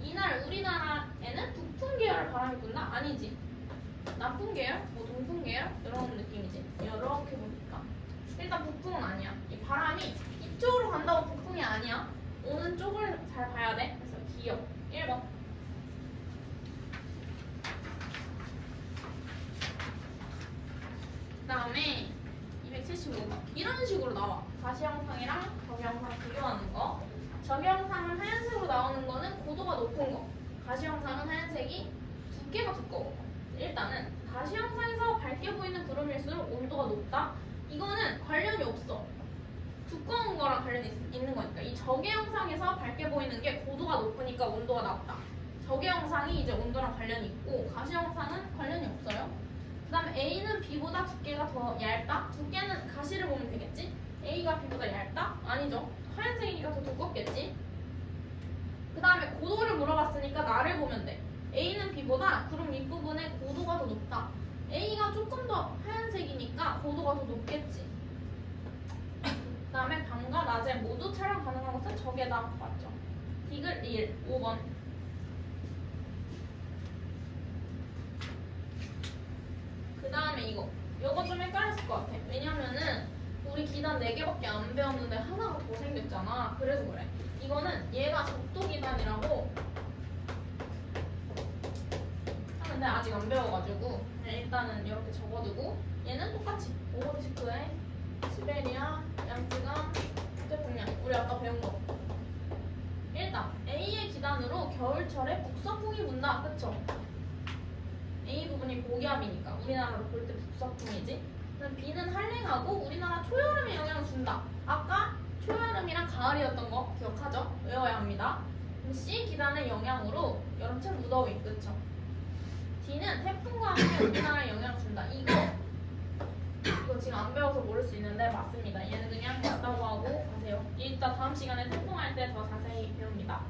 이날 우리나라에는 북풍 계열 바람이 분다? 아니지. 남풍 계열? 뭐 동풍 계열? 이런 느낌이지. 이렇게 보니까 일단 북풍은 아니야. 이 바람이 이쪽으로 간다고 북풍이 아니야. 오는 쪽을 잘 봐야 돼. 그래서 기역 1번. 그 다음에 275번. 이런 식으로 나와. 가시 영상이랑 저기 영상 비교하는 거. 저기 영상은 하얀색으로 나오는 거는 고도가 높은 거. 가시 영상은 하얀색이 두께가 두꺼워. 일단은 가시 영상에서 밝게 보이는 구름일수록 온도가 높다. 이거는 관련이 없어. 두꺼운 거랑 관련이 있는 거니까. 이 저게 영상에서 밝게 보이는 게 고도가 높으니까 온도가 낮다. 저게 영상이 이제 온도랑 관련이 있고, 가시 영상은 관련이 없어요. 그 다음에 A는 B보다 두께가 더 얇다? 두께는 가시를 보면 되겠지? A가 B보다 얇다? 아니죠. 하얀색이니까 더 두껍겠지? 그 다음에 고도를 물어봤으니까 나를 보면 돼. A는 B보다 구름 윗부분의 고도가 더 높다. A가 조금 더 하얀색이니까 고도가 더 높겠지. 그 다음에 밤과 낮에 모두 촬영 가능한 것은 저게다. 맞죠? 디귿 1, 5번. 그 다음에 이거 좀 헷갈렸을 것 같아. 왜냐면은 우리 기단 4개밖에 안 배웠는데 하나가 더 생겼잖아. 그래서 그래. 이거는 얘가 적도 기단이라고 하는데 아직 안 배워가지고 일단은 이렇게 적어두고, 얘는 똑같이 오호츠크에 시베리아, 양쯔강, 북태평양 우리 아까 배운 거. 일단 A의 기단으로 겨울철에 북서풍이 분다. 그쵸? A 부분이 고기압이니까 우리나라로 볼 때 북서풍이지. 그럼 B는 한랭하고 우리나라 초여름에 영향을 준다. 아까 초여름이랑 가을이었던 거 기억하죠? 외워야 합니다. 그럼 C 기단의 영향으로 여름철 무더위. 그쵸? D는 태풍과 함께 우리나라에 영향을 준다. 이거 지금 안 배워서 모를 수 있는데 맞습니다. 얘는 그냥 맞다고 하고 가세요. 이따 다음 시간에 태풍할 때 더 자세히 배웁니다.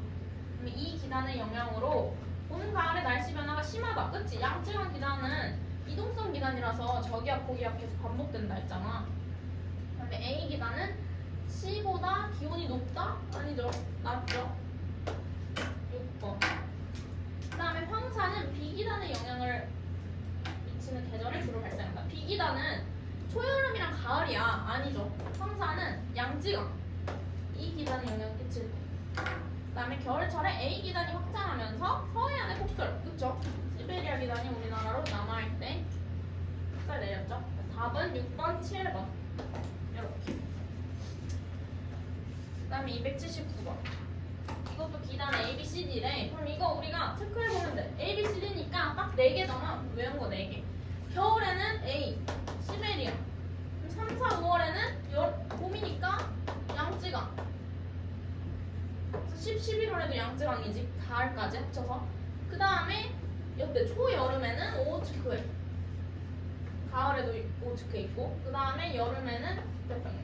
그럼 이 기단의 영향으로 봄, 가을의 날씨 변화가 심하다. 그치? 양쯔강 기단은 이동성 기단이라서 저기압, 고기압 계속 반복된다 했잖아. 그다음에 A 기단은 C보다 기온이 높다? 아니죠. 낮죠. 6번. 그 다음에 황사는 B 기단의 영향을 미치는 계절에 주로 발생한다. B 기단은 초여름이랑 가을이야. 아니죠. 황사는 양쯔강 이 기단에 영향을 끼칠 때. 그 다음에 겨울철에 A 기단이 확장하면서 서해안에 폭설. 그쵸? 시베리아 기단이 우리나라로 남아할 때 폭설 내렸죠. 4번, 6번, 7번 이렇게. 그 다음에 279번. 이것도 기단 A, B, C, D래. 그럼 이거 우리가 체크해보면 돼. A, B, C, D니까 딱 4개잖아. 외운 거 4개. 겨울에는 A, 시베리아. 그럼 3, 4, 5월에는 봄이니까 양쯔강. 10, 11월에도 양쯔강이지. 가을까지 합쳐서. 그 다음에 이때 초여름에는 오호츠크에. 가을에도 오호츠크에 있고. 그 다음에 여름에는 북태평양.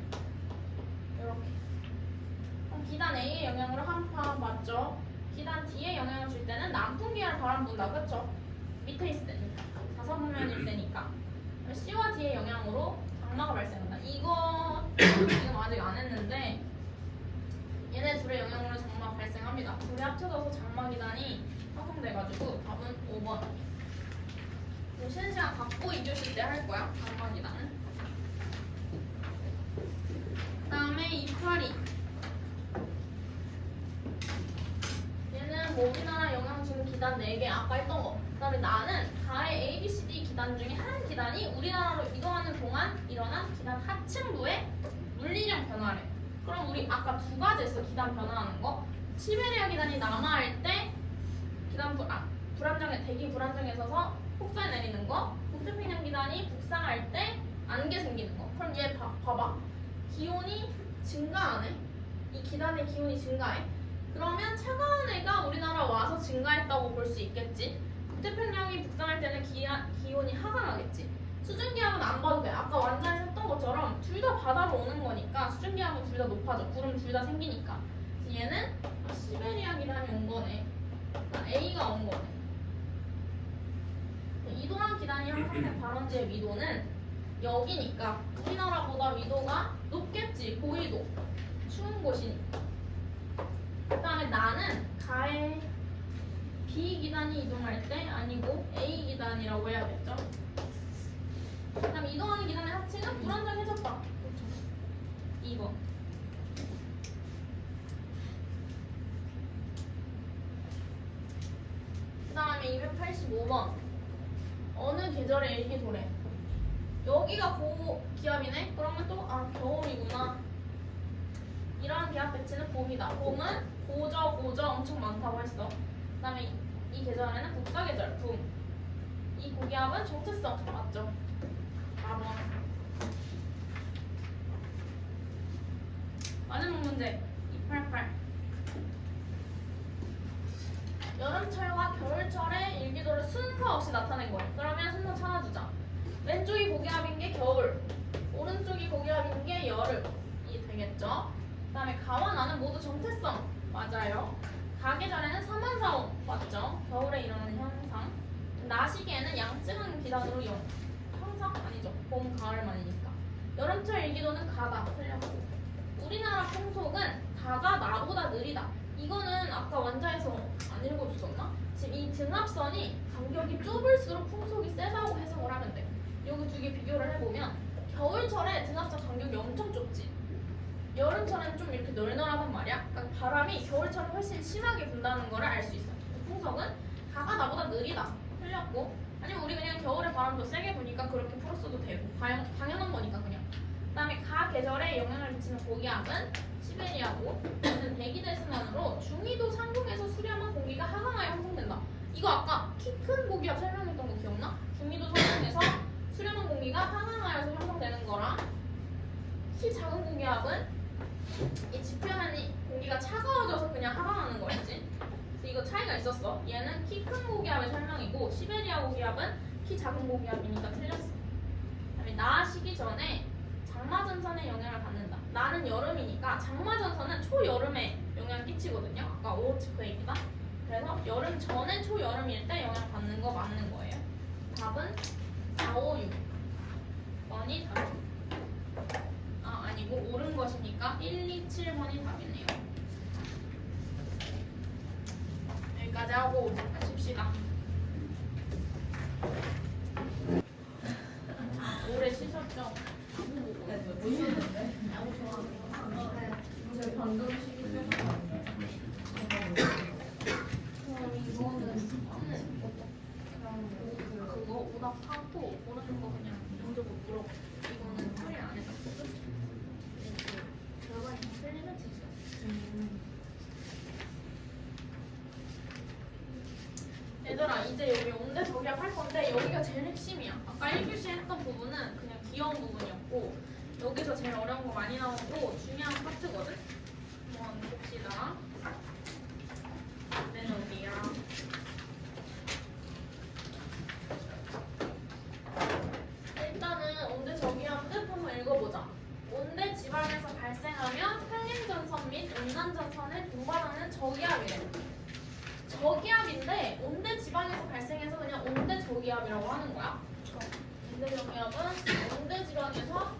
이렇게. 그럼 기단 A의 영향으로 한파 맞죠? 기단 D의 영향을 줄 때는 남풍 계열 바람 분다. 그쵸? 밑에 있을 때니까. 사선후면일 때니까. C와 D의 영향으로 장마가 발생한다. 이거 지금 아직 안 했는데 얘네 둘의 영향으로 장마 발생합니다. 둘이 합쳐져서 장마 기단이 형성돼가지고 답은 5번. 쉬는 시간 갖고 2교시 때 할 거야. 장마 기단은. 그 다음에 282. 얘는 뭐 우리나라 영향 주는 기단 4개 아까 했던 거. 그 다음에 나는 가의 A, B, C, D 기단 중에 한 기단이 우리나라로 이동하는 동안 일어난 기단 하층부의 물리력 변화래. 그럼 우리 아까 2가지 했어. 기단 변화하는 거. 시베리아 기단이 남아할 때 기단 불안정해, 대기 불안정해 서서 폭설 내리는 거. 북태평양 기단이 북상할 때 안개 생기는 거. 그럼 얘 봐봐. 기온이 증가하네. 이 기단의 기온이 증가해. 그러면 차가운 애가 우리나라 와서 증가했다고 볼 수 있겠지. 북태평양이 북상할 때는 기온이 하강하겠지. 수증기압은 안 봐도 돼. 아까 완전히 했던 것처럼 둘 다 바다로 오는 거니까 수증기압은 둘 다 높아져. 구름 둘 다 생기니까. 그래서 얘는 시베리아 기단이 온 거네. A가 온 거네. 이동한 기단이 형성된 발원지의 위도는 여기니까 우리나라보다 위도가 높겠지. 고위도. 추운 곳이니까. 그 다음에 나는 가에 B 기단이 이동할 때 아니고 A 기단이라고 해야겠죠. 그 다음에 이동하는 기단의 합치는 불안정해졌다. 그렇죠. 2번. 그 다음에 285번. 어느 계절의 일기도래. 여기가 고기압이네? 그러면 또 겨울이구나. 이러한 기압 배치는 봄이다. 봄은 고저 엄청 많다고 했어. 그 다음에 이 계절에는 북서계절 붐. 이 고기압은 정체성 맞죠? 4번. 마지막 문제 288. 여름철과 겨울철의 일기도를 순서 없이 나타낸 거야. 그러면 순서 찾아주자. 왼쪽이 고기압인 게 겨울, 오른쪽이 고기압인 게 여름이 되겠죠. 그 다음에 가와 나는 모두 정체성 맞아요. 가계절에는 사만사온 맞죠? 겨울에 일어나는 현상. 나 시기에는 양증은 기단으로 항상 아니죠. 봄, 가을만이니까. 여름철 일기도는 가다 틀렸고. 우리나라 풍속은 가가 나보다 느리다. 이거는 아까 원자에서 안 읽어줬었나? 지금 이 등압선이 간격이 좁을수록 풍속이 세다고 해석을 하면 돼. 여기 두 개 비교를 해보면 겨울철에 등압선 간격이 엄청 좁지. 여름철에는 좀 이렇게 널널하단 말이야. 그러니까 바람이 겨울철에 훨씬 심하게 분다는 걸 알 수 있어. 풍속은 가가 나보다 느리다. 틀렸고. 아니면 우리 그냥 겨울에 바람 더 세게 부니까 그렇게 풀었어도 되고. 당연한 거니까 그냥. 그 다음에 가 계절에 영향을 미치는 고기압은 시베리아고, 얘는 대기대순환으로 중위도 상공에서 수렴한 공기가 하강하여 형성된다. 이거 아까 키 큰 고기압 설명했던 거 기억나? 중위도 상공에서 수렴한 공기가 하강하여서 형성되는 거랑 키 작은 고기압은 이 지표면이 공기가 차가워져서 그냥 하강하는 거였지. 그래서 이거 차이가 있었어. 얘는 키 큰 고기압의 설명이고 시베리아 고기압은 키 작은 고기압이니까 틀렸어. 그다음에 나 시기 전에 장마전선의 영향을 받는다. 나는 여름이니까 장마전선은 초여름에 영향 끼치거든요. 아까 오호츠크 얘기다. 그래서 여름 전에 초여름일 때 영향 받는 거 맞는 거예요. 답은 4, 5, 6번이 답. 아니고 옳은 것이니까 1, 2, 7번이 답이네요. 여기까지 하고 마칩시다. 오래 쉬셨죠? 못 쉬었는데? 너무 좋아하는 저 방금 쉬기 시작했는데. 그럼 이거는 그거 오답하고 모르는 거 그냥 먼저 못 물어. 이거는 처리 안 해봤거든? 결과에 틀리면 되죠. 얘들아 이제 여기 온대 저기압 할 건데 여기가 제일 핵심이야. 아까 1교시 했던 부분은 그냥 귀여운 부분이었고 여기서 제일 어려운 거 많이 나오고 중요한 파트거든? 한번 봅시다. 네, 어디야? 일단은 온대 저기압 뜻 한번 읽어보자. 온대 지방에서 발생하며 한림전선 및 온난전선을 동반하는 저기압이래. 저기압인데 온대 지방에서 발생해서 그냥 온대 저기압이라고 하는 거야. 온대 저기압은 온대 지방에서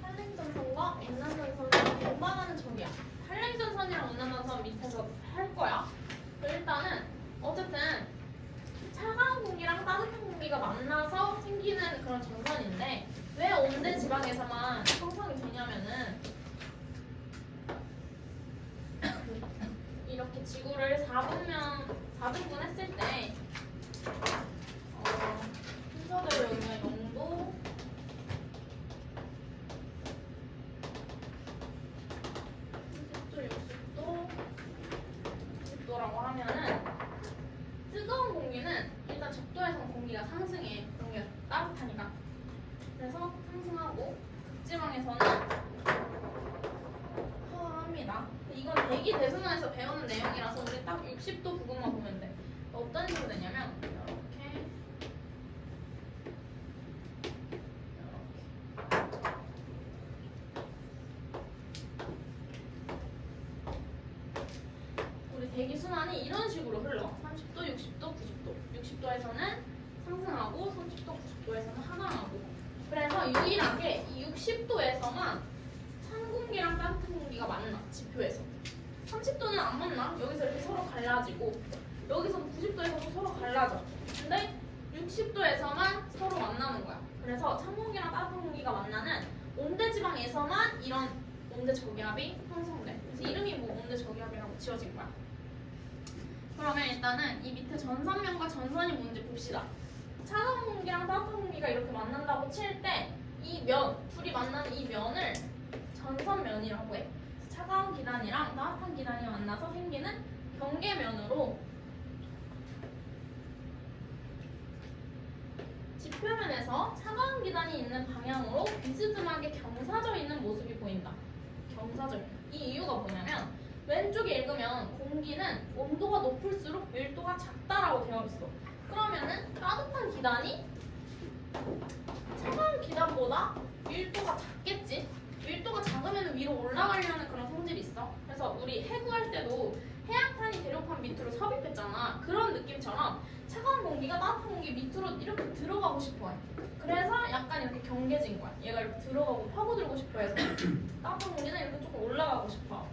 한림전선과 온난전선을 동반하는 저기압. 한림전선이랑 온난전선 밑에서 할 거야. 일단은 어쨌든 차가운 공기랑 따뜻한 공기가 만나서 생기는 그런 전선인데 왜 온대 지방에서만 형성이 되냐면은 이렇게 지구를 4등분 했을 때 순서대로 여기가 0도 30도 60도 90도라고 하면은 뜨거운 공기는 일단 적도에서는 공기가 상승해. 공기가 따뜻하니까. 그래서 상승하고 극지방에서는 이건 대기 대순환에서 배우는 내용이라서 우리 딱 60도 부분만 보면 돼. 어떤 식으로 되냐면 이렇게 우리 대기 순환이 이런 식으로 흘러. 30도, 60도, 90도. 60도에서는 상승하고 30도, 90도에서는 하강하고. 그래서 유일하게 이 60도에서만 찬 공기랑 따뜻한 공기가 만나. 지표에서. 30도는 안 만나. 여기서 이렇게 서로 갈라지고 여기서 90도에서도 서로 갈라져. 근데 60도에서만 서로 만나는 거야. 그래서 찬 공기랑 따뜻한 공기가 만나는 온대지방에서만 이런 온대 저기압이 형성돼. 그래서 이름이 뭐 온대 저기압이라고 지어진 거야. 그러면 일단은 이 밑에 전선면과 전선이 뭔지 봅시다. 차가운 공기랑 따뜻한 공기가 이렇게 만난다고 칠 때 이 면, 둘이 만나는 이 면을 전선면이라고 해. 차가운 기단이랑 따뜻한 기단이 만나서 생기는 경계면으로 지표면에서 차가운 기단이 있는 방향으로 비스듬하게 경사져 있는 모습이 보인다. 경사져 있는. 이 이유가 뭐냐면 왼쪽에 읽으면 공기는 온도가 높을수록 밀도가 작다라고 되어 있어. 그러면은 따뜻한 기단이 차가운 기단보다 밀도가 작겠지? 밀도가 작으면 위로 올라가려는 그런 성질이 있어. 그래서 우리 해구할 때도 해양탄이 대륙판 밑으로 섭입했잖아. 그런 느낌처럼 차가운 공기가 따뜻한 공기 밑으로 이렇게 들어가고 싶어 해. 그래서 약간 이렇게 경계진 거야. 얘가 이렇게 들어가고 파고들고 싶어 해서 따뜻한 공기는 이렇게 조금 올라가고 싶어.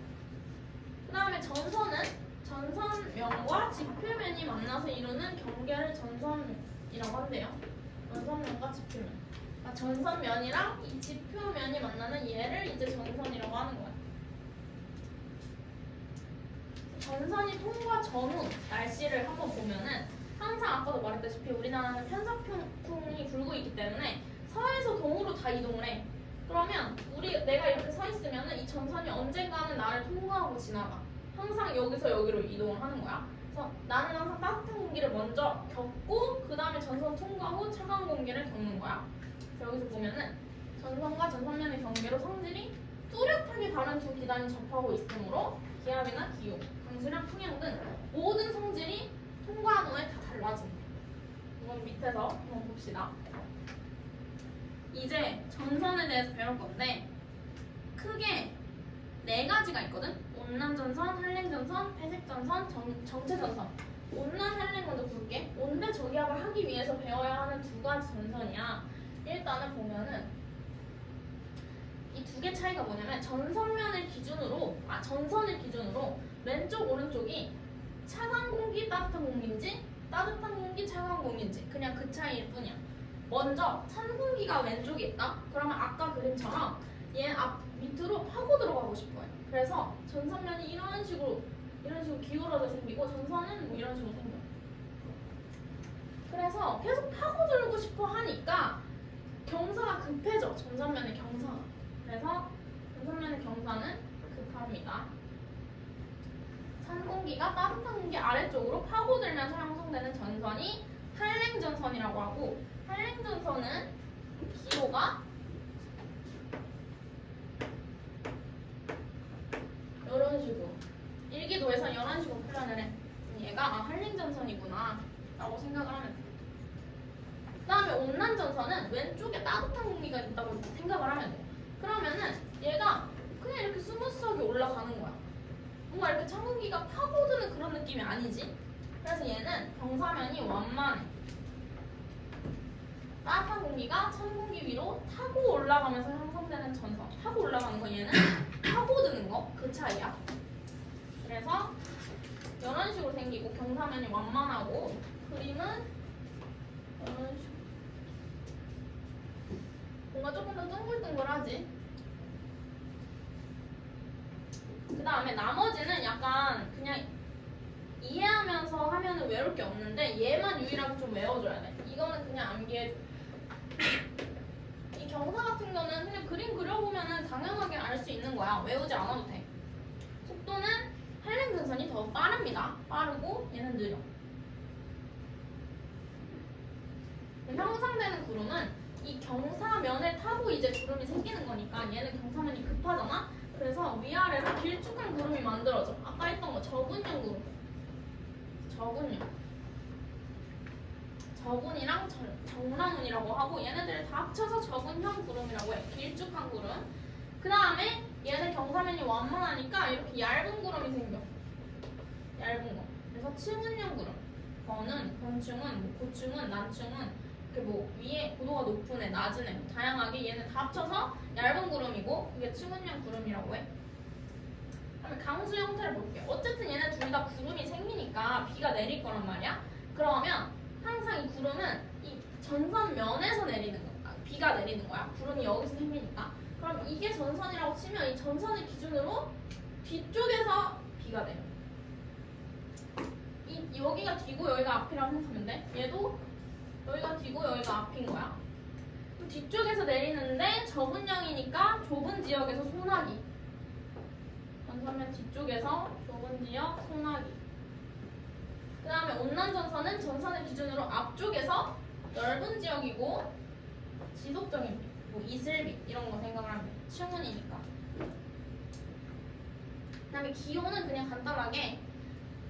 그 다음에 전선은 전선면과 지표면이 만나서 이루는 경계를 전선이라고 한대요. 전선면과 지표면. 그러니까 전선면이랑 이 지표면이 만나는 얘를 이제 전선이라고 하는 거야. 전선이 통과 전후 날씨를 한번 보면은 항상 아까도 말했다시피 우리나라는 편서풍이 불고 있기 때문에 서에서 동으로 다 이동을 해. 그러면 내가 이렇게 서 있으면은 이 전선이 언젠가는 나를 통과하고 지나가. 항상 여기서 여기로 이동을 하는 거야. 그래서 나는 항상 따뜻한 공기를 먼저 겪고 그 다음에 전선 통과 후 차가운 공기를 겪는 거야. 그래서 여기서 보면은 전선과 전선면의 경계로 성질이 뚜렷하게 다른 두 기단이 접하고 있으므로 기압이나 기호, 강수량, 풍량 등 모든 성질이 통과한 후에 다 달라진다. 이건 밑에서 한번 봅시다. 이제 전선에 대해서 배울 건데 크게 네 가지가 있거든. 온난전선, 한랭전선, 회색전선, 정체전선. 온난, 한랭 먼저 볼게. 온대 저기압을 하기 위해서 배워야 하는 두 가지 전선이야. 일단은 보면은 이 두 개 차이가 뭐냐면 전선을 기준으로 왼쪽 오른쪽이 차가운 공기 따뜻한 공기인지 따뜻한 공기 차가운 공기인지 그냥 그 차이일 뿐이야. 먼저 찬 공기가 왼쪽에 있다. 그러면 아까 그림처럼 얘는 밑으로 파고 들어가고 싶어요. 그래서 전선면이 이런 식으로 기울어져 생기고 전선은 뭐 이런 식으로 생겨. 그래서 계속 파고 들고 싶어 하니까 경사가 급해져. 전선면의 경사가. 그래서 전선면의 경사는 급합니다. 찬 공기가 따뜻한 공기 아래쪽으로 파고들면서 형성되는 전선이 한랭전선이라고 하고, 한랭전선은 기호가 이런 식으로 일기도에서 이런 식으로 표현을 해. 얘가 한랭전선이구나 라고 생각을 하면 돼. 그 다음에 온난전선은 왼쪽에 따뜻한 공기가 있다고 생각을 하면 돼. 그러면은 얘가 그냥 이렇게 스무스하게 올라가는 거야. 뭔가 이렇게 찬 공기가 파고드는 그런 느낌이 아니지. 그래서 얘는 경사면이 완만해. 따뜻한 공기가 찬 공기 위로 타고 올라가면서 형성되는 전선. 타고 올라가는 거 얘는 파고드는 거 그 차이야. 그래서 이런 식으로 생기고 경사면이 완만하고 그림은 이런 식으로 뭔가 조금 더 둥글둥글하지. 그 다음에 나머지는 약간 그냥 이해하면서 하면은 외울 게 없는데 얘만 유일하게 좀 외워줘야 돼. 이거는 그냥 암기해줘. 이 경사 같은 거는 그냥 그림 그려보면은 당연하게 알 수 있는 거야. 외우지 않아도 돼. 속도는 한랭전선이 더 빠릅니다. 빠르고 얘는 느려. 형성되는 구름은 이 경사면을 타고 이제 구름이 생기는 거니까 얘는 경사면이 급하잖아. 그래서 위아래로 길쭉한 구름이 만들어져. 아까 했던 거 저분형 구름. 저분이랑 정라운이라고 하고 얘네들을 다 합쳐서 저분형 구름이라고 해. 길쭉한 구름. 그 다음에 얘네 경사면이 완만하니까 이렇게 얇은 구름이 생겨. 얇은 거. 그래서 층은형 구름. 권충은, 뭐 고충은, 난충은 이렇게 뭐 위에 고도가 높은 애, 낮은 애, 뭐 다양하게 얘네 다 합쳐서 얇은 구름이고 그게 층은형 구름이라고 해. 그다음에 강수 형태를 볼게요. 어쨌든 얘네 둘 다 구름이 생기니까 비가 내릴 거란 말이야. 그러면 항상 이 구름은 이 전선면에서 내리는 거야. 비가 내리는 거야. 구름이 여기서 생기니까. 그럼 이게 전선이라고 치면 이 전선을 기준으로 뒤쪽에서 비가 내려. 여기가 뒤고 여기가 앞이라고 생각하면 돼. 얘도 여기가 뒤고 여기가 앞인 거야. 그럼 뒤쪽에서 내리는데 저분형이니까 좁은 지역에서 소나기. 전선면 뒤쪽에서 좁은 지역 소나기. 그 다음에 온난전선은 전선을 기준으로 앞쪽에서 넓은 지역이고 지속적인 비, 뭐 이슬비 이런 거 생각을 하면 돼. 층운이니까. 그 다음에 기온은 그냥 간단하게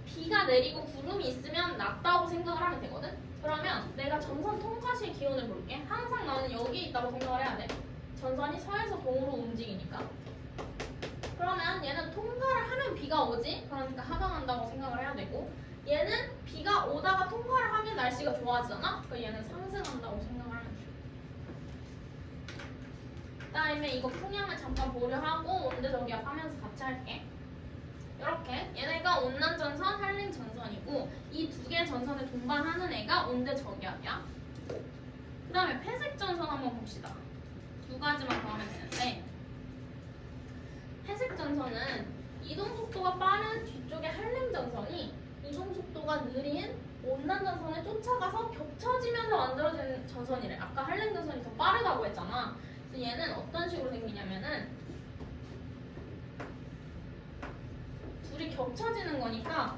비가 내리고 구름이 있으면 낮다고 생각을 하면 되거든? 그러면 내가 전선 통과 시의 기온을 볼게. 항상 나는 여기에 있다고 생각을 해야 돼. 전선이 서에서 동으로 움직이니까. 그러면 얘는 통과를 하면 비가 오지? 그러니까 하강한다고 생각을 해야 되고 얘는 비가 오다가 통과를 하면 날씨가 좋아지잖아? 그러니까 얘는 상승한다고 생각을 하면 돼. 그 다음에 이거 풍향을 잠깐 보려 하고 온대저기압 하면서 같이 할게. 이렇게 얘네가 온난전선, 한랭전선이고 이 두 개의 전선을 동반하는 애가 온대저기압이야. 그 다음에 회색전선 한번 봅시다. 두 가지만 더 하면 되는데 회색전선은 이동속도가 빠른 뒤쪽의 한랭전선이 이동속도가 느린 온난전선을 쫓아가서 겹쳐지면서 만들어지는 전선이래. 아까 한랭전선이 더 빠르다고 했잖아. 그래서 얘는 어떤 식으로 생기냐면은 둘이 겹쳐지는 거니까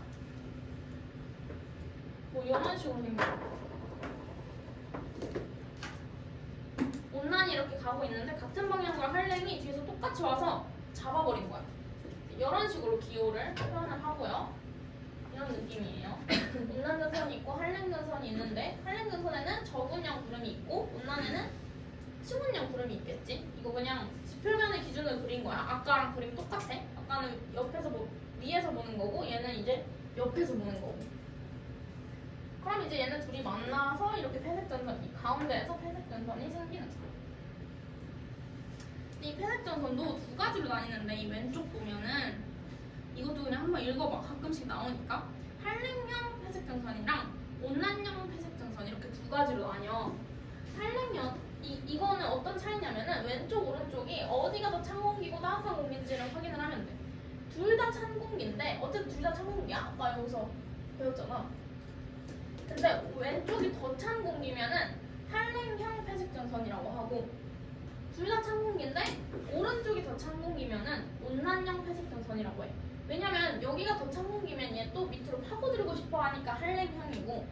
뭐 이런 식으로 생겨. 온난이 이렇게 가고 있는데 같은 방향으로 한랭이 뒤에서 똑같이 와서 잡아버린 거야. 이런 식으로 기호를 표현을 하고요. 이런 느낌이에요. 온난전선이 있고 한랭전선이 있는데 한랭전선에는 저분형 구름이 있고 온난에는 층운형 구름이 있겠지. 이거 그냥 지표면의 기준으로 그린 거야. 아까랑 그림 똑같아. 아까는 옆에서 위에서 보는 거고 얘는 이제 옆에서 보는 거고. 그럼 이제 얘는 둘이 만나서 이렇게 회색전선이 가운데에서 회색전선이 생기는 거야. 이 회색전선도 두 가지로 나뉘는데 이 왼쪽 보면은 이것도 그냥 한번 읽어봐. 가끔씩 나오니까 한랭형 회색전선이랑 온난형 회색전선 이렇게 두 가지로 나뉘어. 한랭형 이거는 어떤 차이냐면은 왼쪽 오른쪽이 어디가 더 찬 공기고 따뜻한 공기인지를 확인을 하면 돼. 둘 다 찬 공기인데 어쨌든 둘 다 찬 공기야. 아까 여기서 배웠잖아. 근데 왼쪽이 더 찬 공기면은 한랭형 회색전선이라고 하고 둘 다 찬 공기인데 오른쪽이 더 찬 공기면은 온난형 회색전선이라고 해. 왜냐면 여기가 더 찬 공기면 얘 또 밑으로 파고들고 싶어 하니까 한랭형이고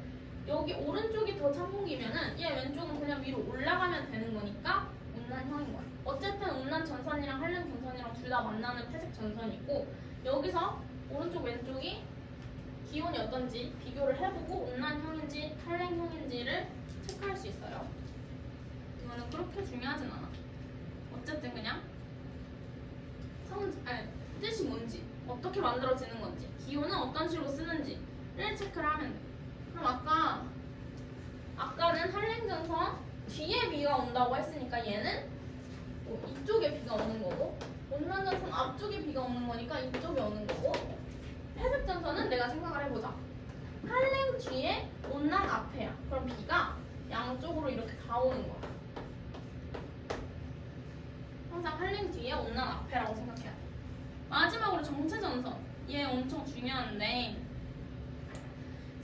여기 오른쪽이 더 찬 공기면은 얘 왼쪽은 그냥 위로 올라가면 되는 거니까 온난형인 거야. 어쨌든 온난전선이랑 한랭전선이랑 둘 다 만나는 회색전선이고 여기서 오른쪽 왼쪽이 기온이 어떤지 비교를 해보고 온난형인지 한랭형인지를 체크할 수 있어요. 이거는 그렇게 중요하진 않아. 어쨌든 그냥 뜻이 뭔지 어떻게 만들어지는 건지 기온은 어떤 식으로 쓰는지를 체크를 하면 돼. 그럼 아까는 한랭전선 뒤에 비가 온다고 했으니까 얘는 이쪽에 비가 오는 거고 온난전선 앞쪽에 비가 오는 거니까 이쪽에 오는 거고 회색전선은 내가 생각을 해보자. 한랭 뒤에 온난 앞에야. 그럼 비가 양쪽으로 이렇게 다 오는 거야. 항상 한랭 뒤에 온난 앞에라고 생각해야 돼. 마지막으로 정체전선. 얘 엄청 중요한데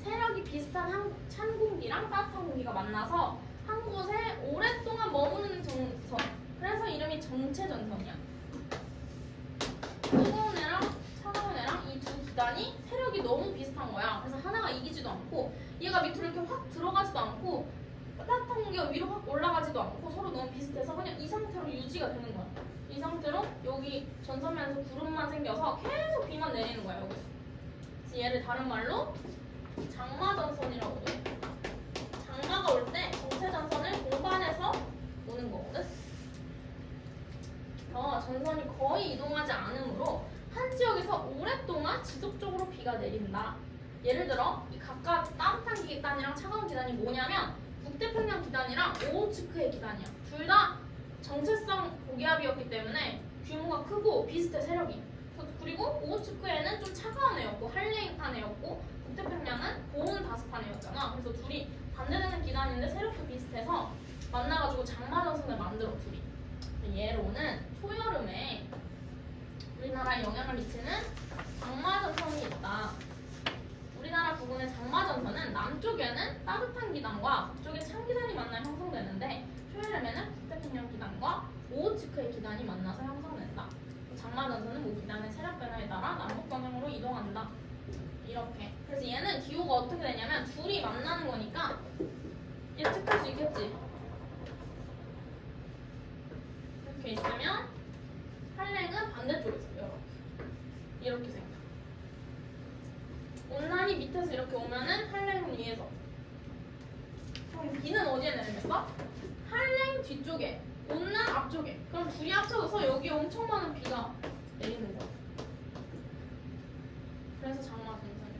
세력이 비슷한 찬 공기랑 따뜻한 공기가 만나서 한 곳에 오랫동안 머무는 전선. 그래서 이름이 정체전선이야. 뜨거운 애랑 차가운 애랑 이 두 기단이 세력이 너무 비슷한 거야. 그래서 하나가 이기지도 않고 얘가 밑으로 이렇게 확 들어가지도 않고 따뜻한 공기가 위로 확 올라가지도 않고 서로 너무 비슷해서 그냥 이 상태로 유지가 되는 거야. 이 상태로 여기 전선면에서 구름만 생겨서 계속 비만 내리는 거야 여기서. 그래서 얘를 다른 말로 장마 전선이라고 해. 장마가 올 때 정체 전선을 동반해서 오는 거거든. 전선이 거의 이동하지 않으므로 한 지역에서 오랫동안 지속적으로 비가 내린다. 예를 들어 이 각각 따뜻한 기단이랑 차가운 기단이 뭐냐면 북태평양 기단이랑 오호츠크의 기단이야. 둘 다 정체성 고기압이었기 때문에 규모가 크고 비슷해 세력이. 그리고 오호츠크에는 좀 차가운 애였고 한랭한 애였고 북태평양은 고온 다습한 애였잖아. 그래서 둘이 반대되는 기단인데 세력도 비슷해서 만나가지고 장마전선을 만들어 둘이. 예로는 초여름에 우리나라에 영향을 미치는 장마전선이 있다. 우리나라 부근의 장마전선은 남쪽에는 따뜻한 기단과 북쪽의 찬 기단이 만나 형성되는데 초여름에는 북태평양 기단과 오호츠크의 기단이 만나서 형성된다. 장마전선은 뭐 기단의 세력 변화에 따라 남북 방향으로 이동한다. 이렇게. 그래서 얘는 기호가 어떻게 되냐면 둘이 만나는 거니까 예측할 수 있겠지. 이렇게 있으면 한랭은 반대쪽에 있어요. 이렇게 생겨. 온난이 밑에서 이렇게 오면은 한랭은 위에서. 그럼 비는 어디에 내리겠어? 한랭 뒤쪽에, 온난 앞쪽에. 그럼 둘이 합쳐져서 여기 엄청 많은 비가 내리는 거야. 그래서 장마 전선이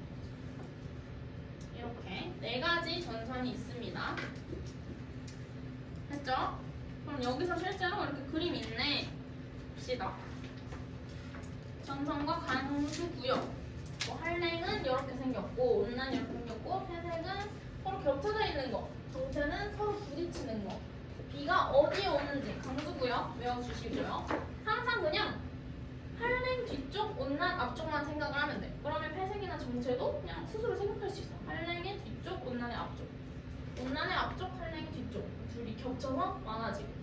이렇게 4가지 전선이 있습니다. 했죠? 그럼 여기서 실제로 이렇게 그림이 있네. 봅시다. 전선과 간수구역. 한랭은 이렇게 생겼고, 온난이 이렇게 생겼고, 회색은 서로 겹쳐져 있는 거, 정체는 서로 부딪히는 거. 비가 어디에 오는지 강수구역 외워주시고요. 항상 그냥 한랭 뒤쪽, 온난 앞쪽만 생각을 하면 돼. 그러면 회색이나 정체도 그냥 스스로 생각할 수 있어. 한랭의 뒤쪽, 온난의 앞쪽. 온난의 앞쪽, 한랭의 뒤쪽. 둘이 겹쳐서 많아지고.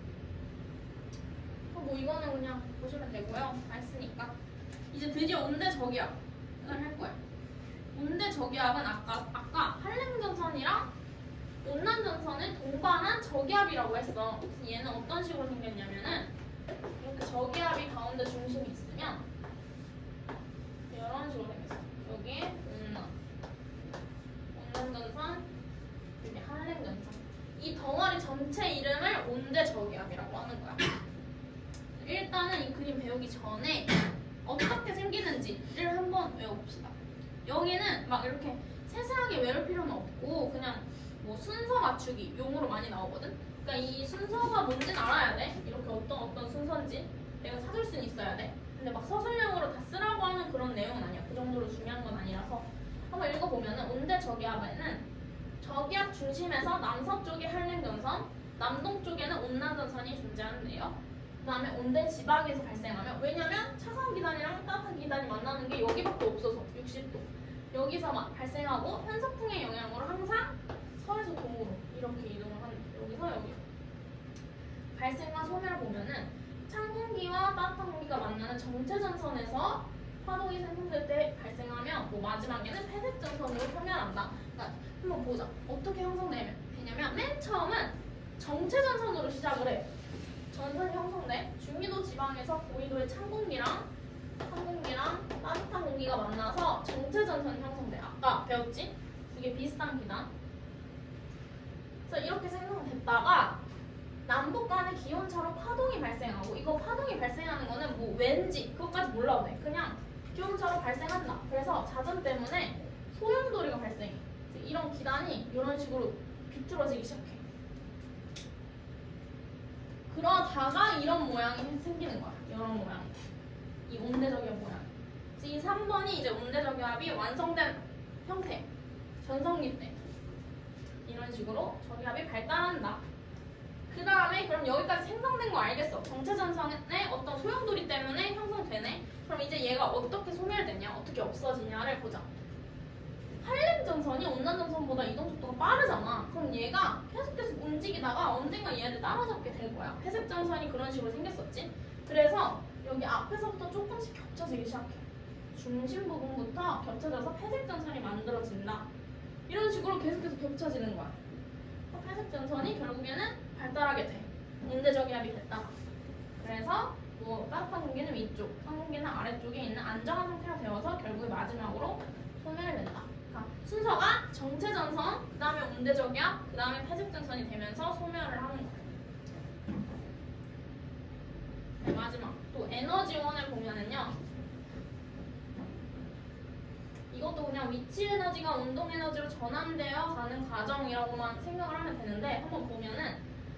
뭐 이거는 그냥 보시면 되고요. 다 했으니까. 이제 드디어 온대저기압을 할 거예요. 온대저기압은 아까 한랭전선이랑 온난전선을 동반한 저기압이라고 했어. 얘는 어떤 식으로 생겼냐면은 이렇게 저기압이 가운데 중심이 있으면 이런 식으로 생겼어. 여기에 온난전선, 여기 한랭전선. 이 덩어리 전체 이름을 온대저기압이라고 하는 거야. 일단은 이 그림 배우기 전에 어떻게 생기는지를 한번 외워봅시다. 여기는 막 이렇게 세세하게 외울 필요는 없고 그냥 뭐 순서 맞추기 용으로 많이 나오거든. 그러니까 이 순서가 뭔지는 알아야 돼. 이렇게 어떤 순서인지 내가 찾을 수는 있어야 돼. 근데 막 서술형으로 다 쓰라고 하는 그런 내용은 아니야. 그 정도로 중요한 건 아니라서 한번 읽어보면은 온대저기압에는 저기압 중심에서 남서쪽이 한랭전선, 남동쪽에는 온난전선이 존재하는데요. 그 다음에 온대 지방에서 발생하면, 왜냐면 차가운 기단이랑 따뜻한 기단이 만나는 게 여기밖에 없어서 60도 여기서 발생하고 편서풍의 영향으로 항상 서에서 동으로 이렇게 이동을 하는데 여기서 여기 발생과 소멸을 보면은 찬 공기와 따뜻한 공기가 만나는 정체전선에서 파동이 생성될 때 발생하면 뭐 마지막에는 폐색전선으로 소멸한다. 그러니까 한번 보자. 어떻게 형성되냐면 맨 처음은 정체전선으로 시작을 해. 전선이 형성돼. 중위도 지방에서 고위도의 찬 공기랑 따뜻한 공기가 만나서 정체전선이 형성돼. 아까 배웠지? 두 개 비슷한 기단. 그래서 이렇게 생성됐다가 남북 간의 기온차로 파동이 발생하고, 이거 파동이 발생하는 거는 뭐 왠지 그것까지 몰라도 돼. 그냥 기온차로 발생한다. 그래서 자전 때문에 소용돌이가 발생해. 이런 기단이 이런 식으로 비틀어지기 시작해. 그러다가 이런 모양이 생기는 거야. 이런 모양. 이 온대저기압 모양. 이 3번이 이제 온대저기압이 완성된 형태. 전성기 때. 이런 식으로 저기압이 발달한다. 그 다음에 그럼 여기까지 생성된 거 알겠어. 정체전선의 어떤 소용돌이 때문에 형성되네. 그럼 이제 얘가 어떻게 소멸되냐, 어떻게 없어지냐를 보자. 한랭전선이 온난전선보다 이동 속도가 빠르잖아. 그럼 얘가 계속 움직이다가 언젠가 얘를 따라잡게 될 거야. 회색전선이 그런 식으로 생겼었지. 그래서 여기 앞에서부터 조금씩 겹쳐지기 시작해. 중심 부분부터 겹쳐져서 회색전선이 만들어진다. 이런 식으로 계속해서 겹쳐지는 거야. 회색전선이 결국에는 발달하게 돼. 온대저기압이 됐다. 그래서 뭐 따뜻한 공기는 위쪽, 찬 공기는 아래쪽에 있는 안정한 상태가 되어서 결국에 마지막으로 소멸이 된다. 그러니까 순서가 정체 전선, 그 다음에 온대 저기압, 그 다음에 폐색 전선이 되면서 소멸을 하는 거예요. 네, 마지막 또 에너지원을 보면은요. 이것도 그냥 위치 에너지가 운동 에너지로 전환되어 가는 과정이라고만 생각을 하면 되는데 한번 보면은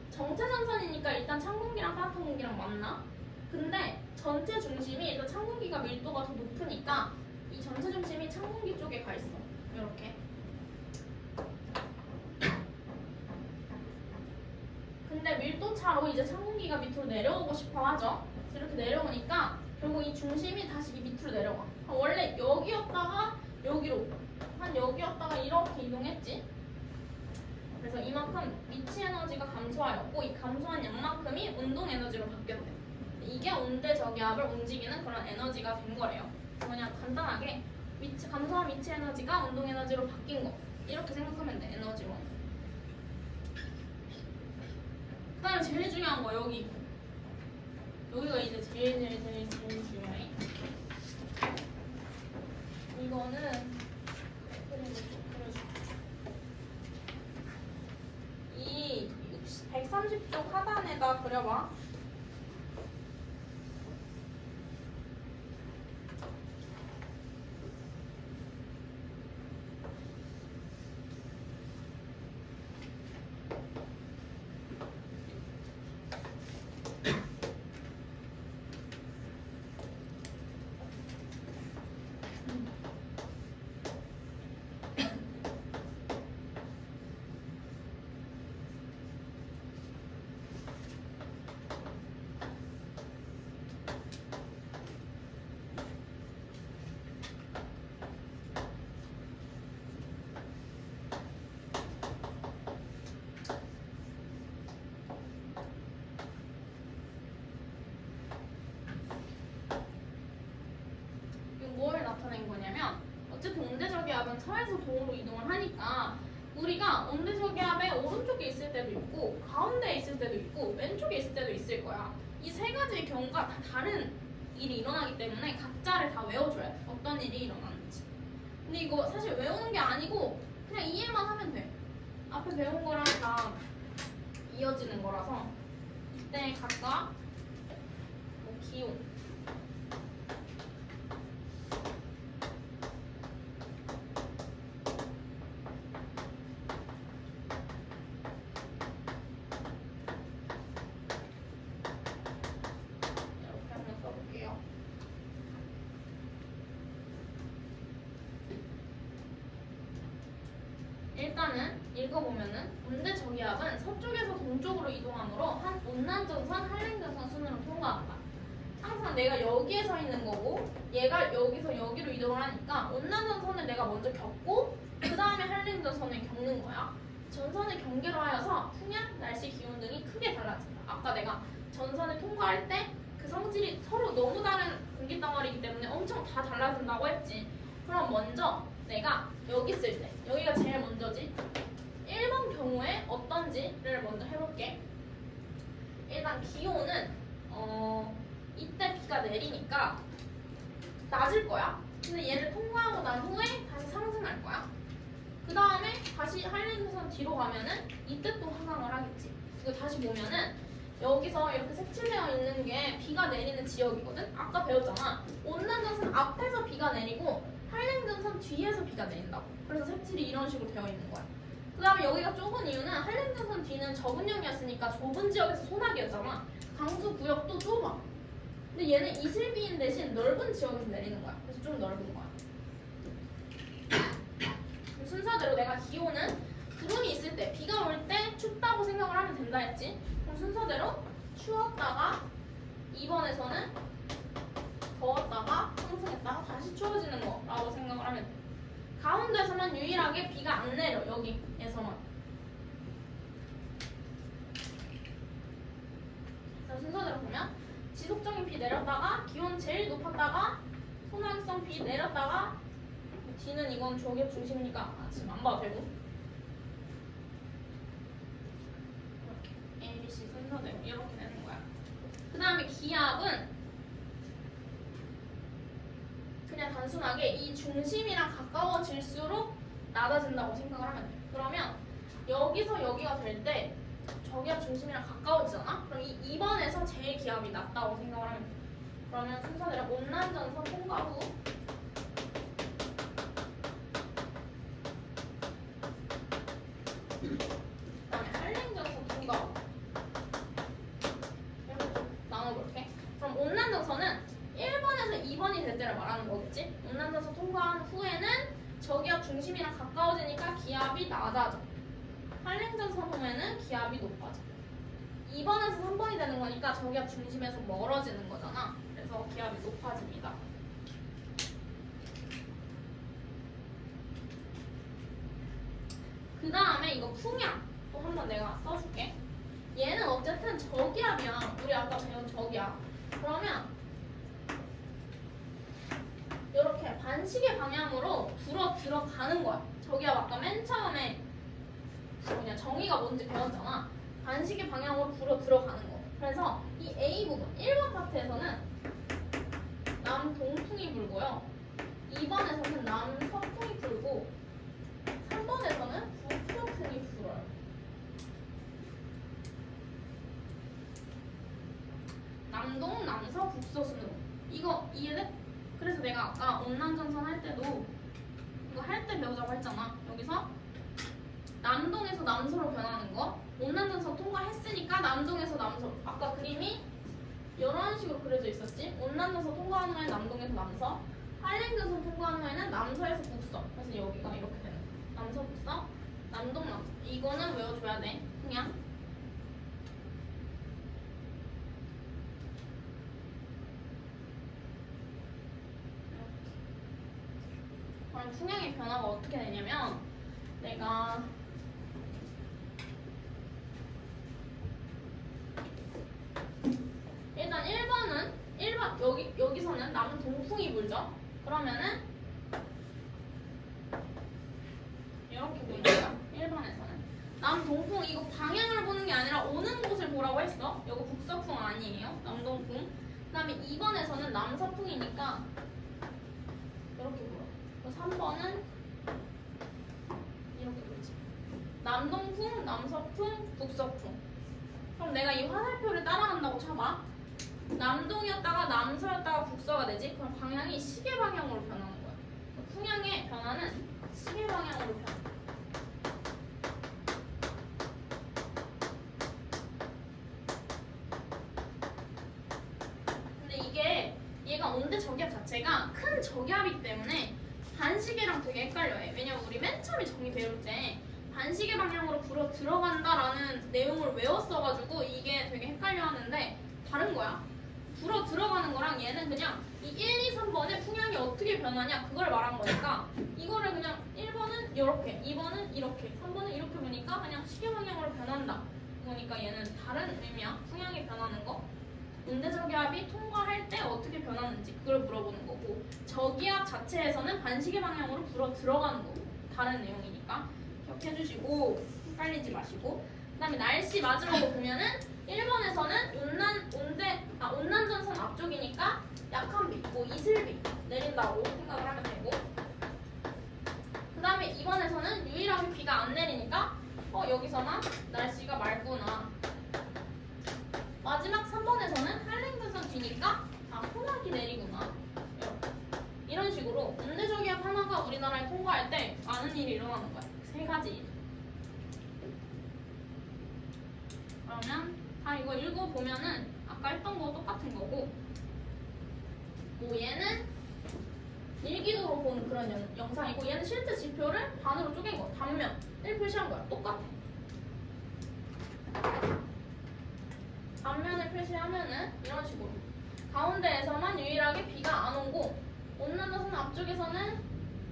정체 전선이니까 일단 찬 공기랑 따뜻한 공기랑 만나. 근데 전체 중심이 일단 찬 공기가 밀도가 더 높으니까 이 전체 중심이 찬 공기 쪽에 가 있어. 이렇게. 근데 밀도 차로 이제 찬 공기가 밑으로 내려오고 싶어 하죠. 이렇게 내려오니까 결국 이 중심이 다시 이 밑으로 내려가. 원래 여기였다가 여기로, 한 여기였다가 이렇게 이동했지. 그래서 이만큼 위치 에너지가 감소하였고 이 감소한 양만큼이 운동 에너지로 바뀌었대. 이게 온대 저기압을 움직이는 그런 에너지가 된 거래요. 그냥 간단하게 감소한 위치 에너지가 운동 에너지로 바뀐 거 이렇게 생각하면 돼. 에너지원. 그 다음에 제일 중요한 거 여기가 이제 제일 중요해. 이거는 이 130쪽 하단에다 그려봐. 뭐를 나타낸 거냐면 어쨌든 온대저기압은 서에서 동으로 이동을 하니까 우리가 온대저기압의 오른쪽에 있을 때도 있고 가운데에 있을 때도 있고 왼쪽에 있을 때도 있을 거야. 이 세 가지의 경우가 다 다른 일이 일어나기 때문에 각자를 다 외워줘야 돼. 어떤 일이 일어나는지. 근데 이거 사실 외우는 게 아니고 그냥 이해만 하면 돼. 앞에 배운 거랑 다 이어지는 거라서 이때 각각 뭐 기온 일단은 읽어보면은 온대 저기압은 서쪽에서 동쪽으로 이동하므로 한 온난전선, 한랭전선 순으로 통과한다. 항상 내가 여기에 서 있는 거고 얘가 여기서 여기로 이동을 하니까 온난전선을 내가 먼저 겪고 그 다음에 한랭전선을 겪는 거야. 전선을 경계로 하여서 풍향, 날씨, 기온 등이 크게 달라진다. 아까 내가 전선을 통과할 때 그 성질이 서로 너무 다른 공기 덩어리이기 때문에 엄청 다 달라진다고 했지. 그럼 먼저 내가 여기 있을 때 여기가 제일 먼저지. 1번 경우에 어떤지를 먼저 해볼게. 일단 기온은 이때 비가 내리니까 낮을 거야. 근데 얘를 통과하고 난 후에 다시 상승할 거야. 그 다음에 다시 한랭전선 뒤로 가면은 이때 또 하강을 하겠지. 이거 다시 보면은 여기서 이렇게 색칠되어 있는 게 비가 내리는 지역이거든. 아까 배웠잖아. 온난전선 앞에서 비가 내리고 한랭전선 뒤에서 비가 내린다고. 그래서 색칠이 이런 식으로 되어 있는 거야. 그 다음에 여기가 좁은 이유는 한랭전선 뒤는 적은형이었으니까 좁은 지역에서 소나기였잖아. 강수 구역도 좁아. 근데 얘는 이슬비인 대신 넓은 지역에서 내리는 거야. 그래서 좀 넓은 거야. 순서대로 내가 기온은 구름이 있을 때, 비가 올 때 춥다고 생각을 하면 된다 했지. 그럼 순서대로 추웠다가 2번에서는 더웠다가 상승했다가 다시 추워지는 거라고 생각을 하면 돼. 가운데서만 유일하게 비가 안 내려. 여기에서만. 자, 순서대로 보면 지속적인 비 내렸다가 기온 제일 높았다가 소나기성 비 내렸다가 D는 이건 저기압 중심이니까 지금 안 봐도 되고 이렇게 A, B, C 순서대로 이렇게 되는 거야. 그 다음에 기압은 그냥 단순하게 이 중심이랑 가까워질수록 낮아진다고 생각을 하면 돼요. 그러면 여기서 여기가 될 때 저기압 중심이랑 가까워지잖아? 그럼 이 2번에서 제일 기압이 낮다고 생각을 하면 돼요. 그러면 순서대로 온난전선 통과 후 그다음에 한랭전선 통과 후 이렇게 좀 나눠볼게. 그럼 온난전선은 1번에서 2번이 될 때를 말하는 거겠지? 온난전선 통과한 후에는 저기압 중심이랑 가까워지니까 기압이 낮아져. 한랭전선 후에는 기압이 높아져. 2번에서 3번이 되는 거니까 저기압 중심에서 멀어지는 거잖아. 그래서 기압이 높아집니다. 그 다음에 이거 풍량 또 한번 내가 써줄게. 얘는 어쨌든 저기압이야. 우리 아까 배운 저기압. 그러면 이렇게 반시계 방향으로 불어 들어가는 거야. 저기압 아까 맨 처음에 그냥 정의가 뭔지 배웠잖아. 반시계 방향으로 불어 들어가는 거. 그래서 이 A 부분 1번 파트에서는 남동풍이 불고요. 2번에서는 남서풍이 불고 3번에서는 북서풍이 불어요. 남동, 남서, 북서 순으로. 이거 이해돼? 그래서 내가 아까 온난전선 할 때도 이거 할 때 배우자고 했잖아. 여기서 남동에서 남서로 변하는 거. 온난전선 통과했으니까 남동에서 남서. 아까 그림이 이런 식으로 그려져 있었지. 온난전선 통과한 후에 남동에서 남서. 한랭전선 통과한 후에는 남서에서 북서. 그래서 여기가 이렇게 되는 거야. 남서, 북서, 남동, 남서. 이거는 외워줘야 돼. 그냥. 그럼 풍향의 변화가 어떻게 되냐면 내가 일단 1번 여기서는 남동풍이 불죠. 그러면은 이렇게 보는 거야. 1번에서는 남동풍 이거 방향을 보는 게 아니라 오는 곳을 보라고 했어. 이거 북서풍 아니에요. 남동풍. 그다음에 2번에서는 남서풍이니까 이렇게 불어. 3번은 이렇게 불지. 남동풍, 남서풍, 북서풍. 그럼 내가 이 화살표를 따라간다고 쳐봐. 남동이었다가 남서였다가 북서가 되지? 그럼 방향이 시계 방향으로 변하는 거야. 풍향의 변화는 시계 방향으로 변해. 근데 이게 얘가 온대 저기압 자체가 큰 저기압이기 때문에 반시계랑 되게 헷갈려해. 왜냐면 우리 맨 처음에 정의 배울 때 반시계 방향으로 불어 들어간다라는 내용을 외웠어가지고 이게 되게 헷갈려 하는데 다른 거야. 불어 들어가는 거랑 얘는 그냥 이 1, 2, 3번의 풍향이 어떻게 변하냐 그걸 말한 거니까 이거를 그냥 1번은 이렇게, 2번은 이렇게, 3번은 이렇게 보니까 그냥 시계 방향으로 변한다. 그러니까 얘는 다른 의미야. 풍향이 변하는 거. 온대저기압이 통과할 때 어떻게 변하는지 그걸 물어보는 거고 저기압 자체에서는 반시계 방향으로 불어 들어가는 거고 다른 내용이니까 기억해 주시고 헷갈리지 마시고 그 다음에 날씨 마지막으로 보면은 1번에서는 온난전선 앞쪽이니까 약한 비, 뭐 이슬비 내린다고 생각을 하면 되고 그 다음에 2번에서는 유일하게 비가 안 내리니까 여기서만 날씨가 맑구나. 마지막 3번에서는 한랭전선 뒤니까 소나기 내리구나. 이런 식으로 온대저기압 하나가 우리나라에 통과할 때 많은 일이 일어나는 거야. 세 가지 일. 그러면 이거 읽어보면은 아까 했던 거 똑같은 거고 뭐 얘는 일기도로 본 그런 영상이고 얘는 실제 지표를 반으로 쪼갠 거. 단면 1 표시한 거야. 똑같아. 앞면을 표시하면은 이런 식으로 가운데에서만 유일하게 비가 안 오고 온난화선 앞쪽에서는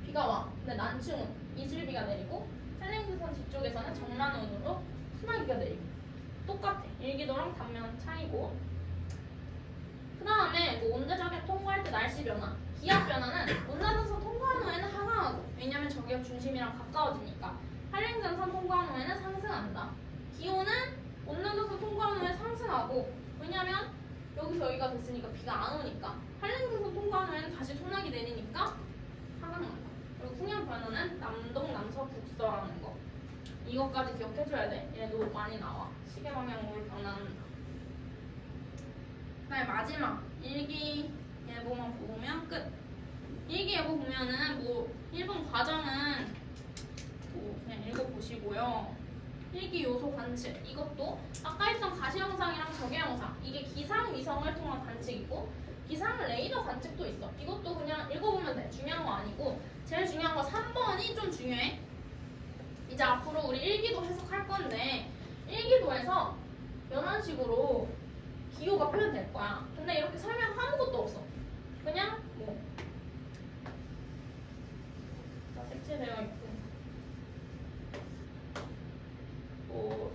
비가 와. 근데 난치운 이슬비가 내리고 한랭전선 뒤쪽에서는 정난운으로 소나기가 내리고 똑같아. 일기도랑 단면 차이고 그 다음에 뭐 온대저기압 통과할 때 날씨 변화 기압 변화는 온난화선 통과한 후에는 하강하고 왜냐면 저기압 중심이랑 가까워지니까 한랭전선 통과한 후에는 상승한다. 기온은 온난화선 통과한 후에 상승하고 왜냐면 여기서 여기가 됐으니까 비가 안 오니까 한랭등성 통과하면 다시 소나기 내리니까 하강 난다. 그리고 풍년 변화는 남동, 남서, 북서라는 거. 이것까지 기억해줘야 돼. 얘도 많이 나와. 시계 방향으로 변화한다. 그다음에 마지막 일기예보만 보면 끝. 일기예보 보면은 뭐 1번 과정은 뭐 그냥 읽어보시고요. 일기 요소 관측 이것도 아까 했던 가시영상이랑 적외영상 이게 기상 위성을 통한 관측이고 기상 레이더 관측도 있어. 이것도 그냥 읽어보면 돼. 중요한 거 아니고 제일 중요한 거 3번이 좀 중요해. 이제 앞으로 우리 일기도 해석할 건데 일기도에서 이런 식으로 기호가 표현될 거야. 근데 이렇게 설명 아무것도 없어. 그냥 뭐 다 색칠되어 있고 뭐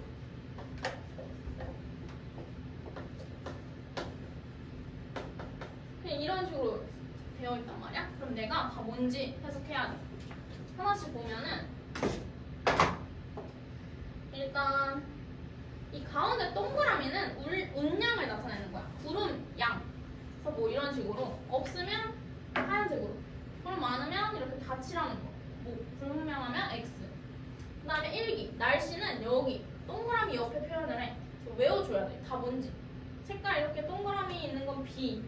그냥 이런 식으로 되어 있단 말이야. 그럼 내가 다 뭔지 해석해야 돼. 하나씩 보면은 일단 이 가운데 동그라미는 운량을 나타내는 거야. 구름 양. 그래서 뭐 이런 식으로 없으면 하얀색으로. 구름 많으면 이렇게 다 칠하는 거. 뭐 불분명하면 X. 그 다음에 일기. 날씨는 여기 동그라미 옆에 표현을 해. 그래서 외워줘야 돼. 다 뭔지. 색깔 이렇게 동그라미 있는 건 비,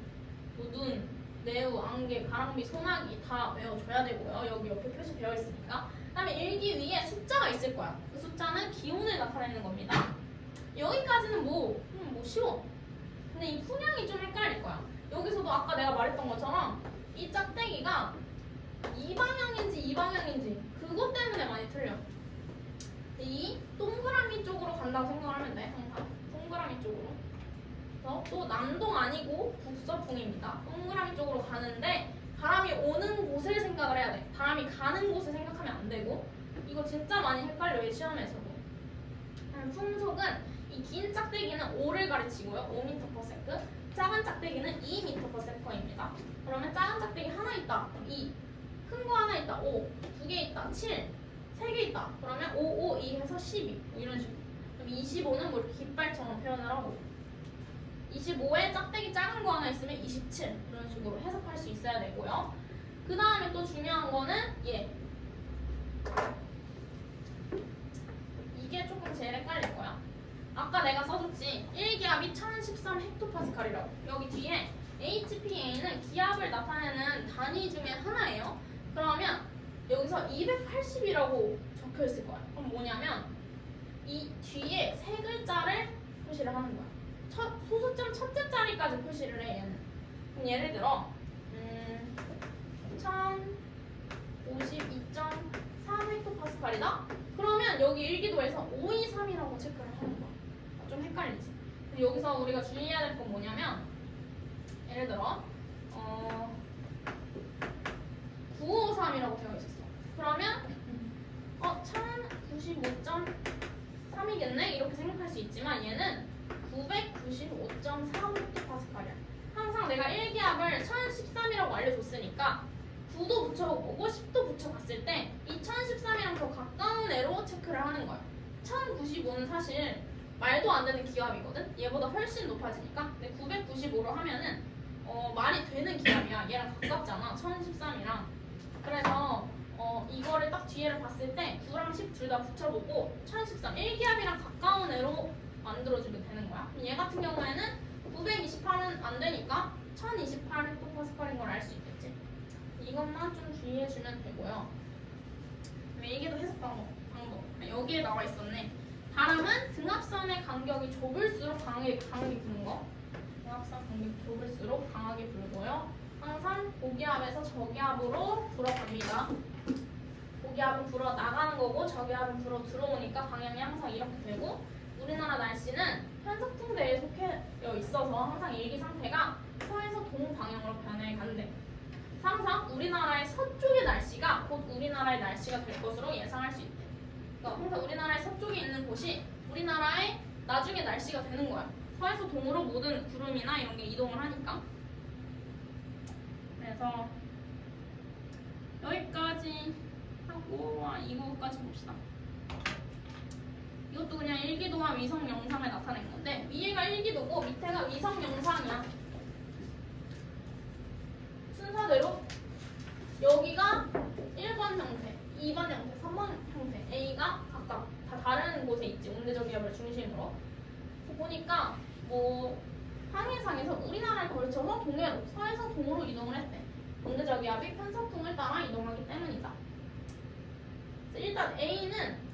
뭐 눈, 내우, 안개, 가랑비, 소나기 다 외워줘야 되고요. 여기 옆에 표시되어 있으니까. 그 다음에 일기 위에 숫자가 있을 거야. 그 숫자는 기온을 나타내는 겁니다. 여기까지는 뭐 쉬워. 근데 이 풍향이 좀 헷갈릴 거야. 여기서도 아까 내가 말했던 것처럼 이 짝대기가 이 방향인지 이 방향인지 그것 때문에 많이 틀려. 이 동그라미 쪽으로 간다고 생각하면 돼. 항상 동그라미 쪽으로. 그래서 또 남동 아니고 북서풍입니다. 동그라미 쪽으로 가는데 바람이 오는 곳을 생각을 해야 돼. 바람이 가는 곳을 생각하면 안 되고. 이거 진짜 많이 헷갈려요. 시험에서도. 풍속은 이 긴 짝대기는 5를 가르치고요. 5m/s. 작은 짝대기는 2m/s입니다. 그러면 작은 짝대기 하나 있다. 그럼 2. 큰 거 하나 있다. 5. 2개 있다. 7. 3개 있다. 그러면 5, 5, 2 해서 12. 뭐 이런 식으로. 그럼 25는 뭐 이렇게 깃발처럼 표현을 하고 25에 짝대기 작은 거 하나 있으면 27. 이런 식으로 해석할 수 있어야 되고요. 그 다음에 또 중요한 거는 얘. 이게 조금 제일 헷갈릴 거야. 아까 내가 써줬지. 1기압이 1013 헥토파스칼이라고. 여기 뒤에 HPA는 기압을 나타내는 단위 중에 하나예요. 그러면 여기서 280이라고 적혀 있을 거야. 그럼 뭐냐면 이 뒤에 세 글자를 표시를 하는 거야. 소수점 첫째 자리까지 표시를 해 얘는. 그럼 예를 들어 1052.3 헥토파스칼이다. 그러면 여기 일기도에서 523이라고 체크를 하는 거야. 좀 헷갈리지? 근데 여기서 우리가 주의해야 될 건 뭐냐면 예를 들어 9553이라고 되어 있었어. 그러면 1095.3이겠네? 이렇게 생각할 수 있지만 얘는 995.4 헥토파스칼이야. 항상 내가 1기압을 1013이라고 알려줬으니까 9도 붙여보고 10도 붙여봤을 때 이 1013이랑 더 가까운 애로 체크를 하는 거야. 1095는 사실 말도 안 되는 기압이거든? 얘보다 훨씬 높아지니까. 근데 995로 하면은 말이 되는 기압이야. 얘랑 가깝잖아. 1013이랑. 그래서 이거를 딱 뒤에를 봤을 때 9랑 10 둘 다 붙여보고 1013 1기압이랑 가까운 애로 만들어주게 되는 거야. 얘 같은 경우에는 928은 안 되니까 1028 헥토파스칼인 걸 알 수 있겠지. 이것만 좀 주의해주면 되고요. 일기도 해석 방법. 여기에 나와 있었네. 바람은 등압선의 간격이 좁을수록 강하게 부는 거. 등압선 간격이 좁을수록 강하게 불고요. 항상 고기압에서 저기압으로 불어갑니다. 고기압은 불어 나가는 거고 저기압은 불어 들어오니까 방향이 항상 이렇게 되고 우리나라 날씨는 편서풍대에 속해 있어서 항상 일기 상태가 서에서 동방향으로 변해간대. 항상 우리나라의 서쪽의 날씨가 곧 우리나라의 날씨가 될 것으로 예상할 수 있대. 그러니까 항상 우리나라의 서쪽에 있는 곳이 우리나라의 나중에 날씨가 되는 거야. 서에서 동으로 모든 구름이나 이런 게 이동을 하니까. 그래서 여기까지 하고 이거까지 봅시다. 이것도 그냥 일기도와 위성 영상을 나타낸 건데 위에가 일기도고 밑에가 위성 영상이야. 순서대로 여기가 1번 형태, 2번 형태, 3번 형태 A가 각각 다 다른 곳에 있지. 온대적 기압을 중심으로. 보니까 뭐 항해상에서 우리나라를 걸쳐서 동해로, 서에서 동으로 이동을 했대. 온대적 기압이 편서풍을 따라 이동하기 때문이다. 일단 A는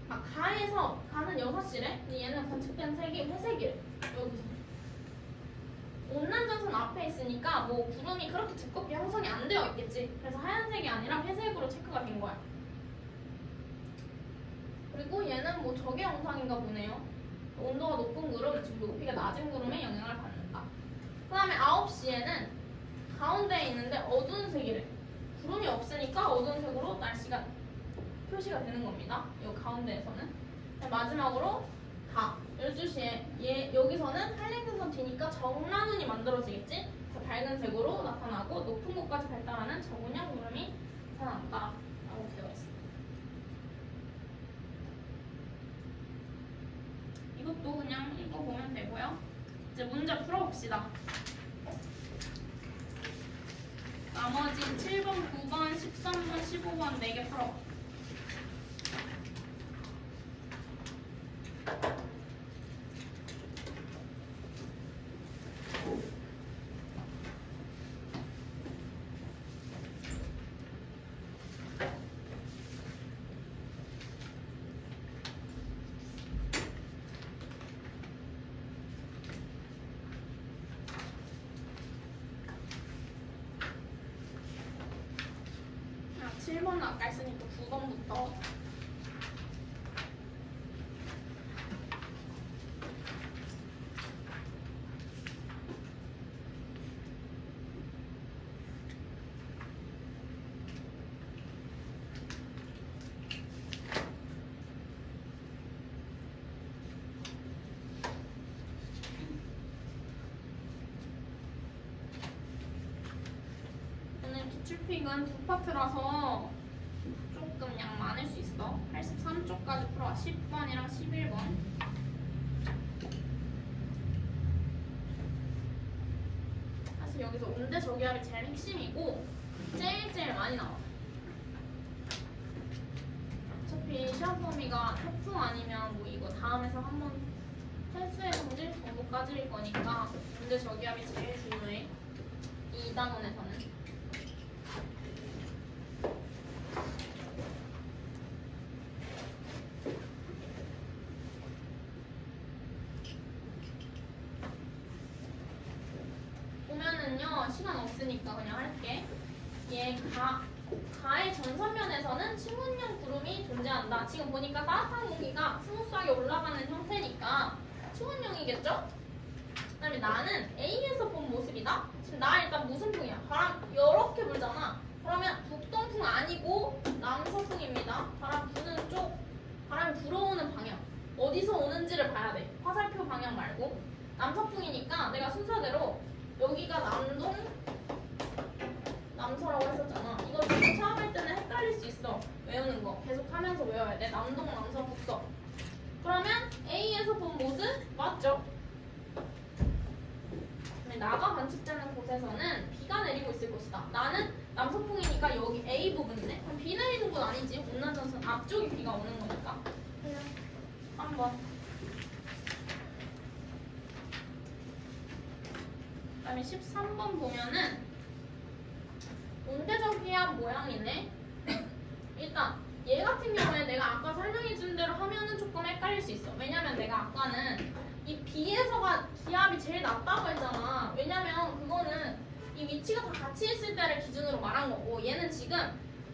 가에서 가는 6시래. 얘는 관측된 색이 회색이래. 여기서. 온난전선 앞에 있으니까 뭐 구름이 그렇게 두껍게 형성이 안 되어 있겠지. 그래서 하얀색이 아니라 회색으로 체크가 된 거야. 그리고 얘는 뭐 적외 영상인가 보네요. 온도가 높은 구름, 지금 높이가 낮은 구름에 영향을 받는다. 그 다음에 9시에는 가운데에 있는데 어두운 색이래. 구름이 없으니까 어두운 색으로 날씨가 표시가 되는 겁니다. 이 가운데에서는. 마지막으로 다 12시에 여기서는 한랭근선 뒤니까 정라눈이 만들어지겠지? 그래서 밝은 색으로 나타나고 높은 곳까지 발달하는 저군형 구름이 나타난다 라고 되어 있습니다. 이것도 그냥 읽어보면 되고요. 이제 문제 풀어봅시다. 나머지 7번, 9번, 13번, 15번 4개 풀어. 자, 7번은 아까 했으니까 9번부터. 기출픽은 두 파트라서 조금 양 많을 수 있어. 83쪽까지 풀어. 10번이랑 11번. 사실 여기서 온대저기압이 제일 핵심이고 제일 많이 나와. 어차피 시험 범위가 태풍 아니면 뭐 이거 다음에서 한번 해수의 성질 정도까지일 거니까 온대저기압이 제일 중요해. 이 단원에서는. 보면은요, 시간 없으니까 그냥 할게. 가의 전선면에서는 충분형 구름이 존재한다. 지금 보니까 따뜻한 공기가 스무스하게 올라가는 형태니까 충분형이겠죠? 그 다음에 나는 A에서 본 모습이다. 지금 나 일단 무슨 풍이야? 바람 이렇게 불잖아. 그러면 북동풍 아니고 남서풍입니다. 바람 부는 쪽, 바람이 불어오는 방향. 어디서 오는지를 봐야 돼. 화살표 방향 말고. 남서풍이니까 내가 순서대로 여기가 남서라고 했었잖아. 이거 지금 처음 할 때는 헷갈릴 수 있어. 외우는 거. 계속 하면서 외워야 돼. 남동, 남서, 북서. 그러면 A에서 본 모습 맞죠? 나가 관측되는 곳에서는 비가 내리고 있을 것이다. 나는 남서풍이니까 여기 A 부분이네. 그럼 비 내리는 곳 아니지. 온난전선 앞쪽이 비가 오는 거니까. 그냥 한번. 그다음에 13번 보면은 온대적 기압 모양이네. 일단 얘 같은 경우에 내가 아까 설명해준 대로 하면은 조금 헷갈릴 수 있어. 왜냐면 내가 아까는 이 B에서가 기압이 제일 낮다고 했잖아. 왜냐면 그거는 이 위치가 다 같이 있을 때를 기준으로 말한 거고 얘는 지금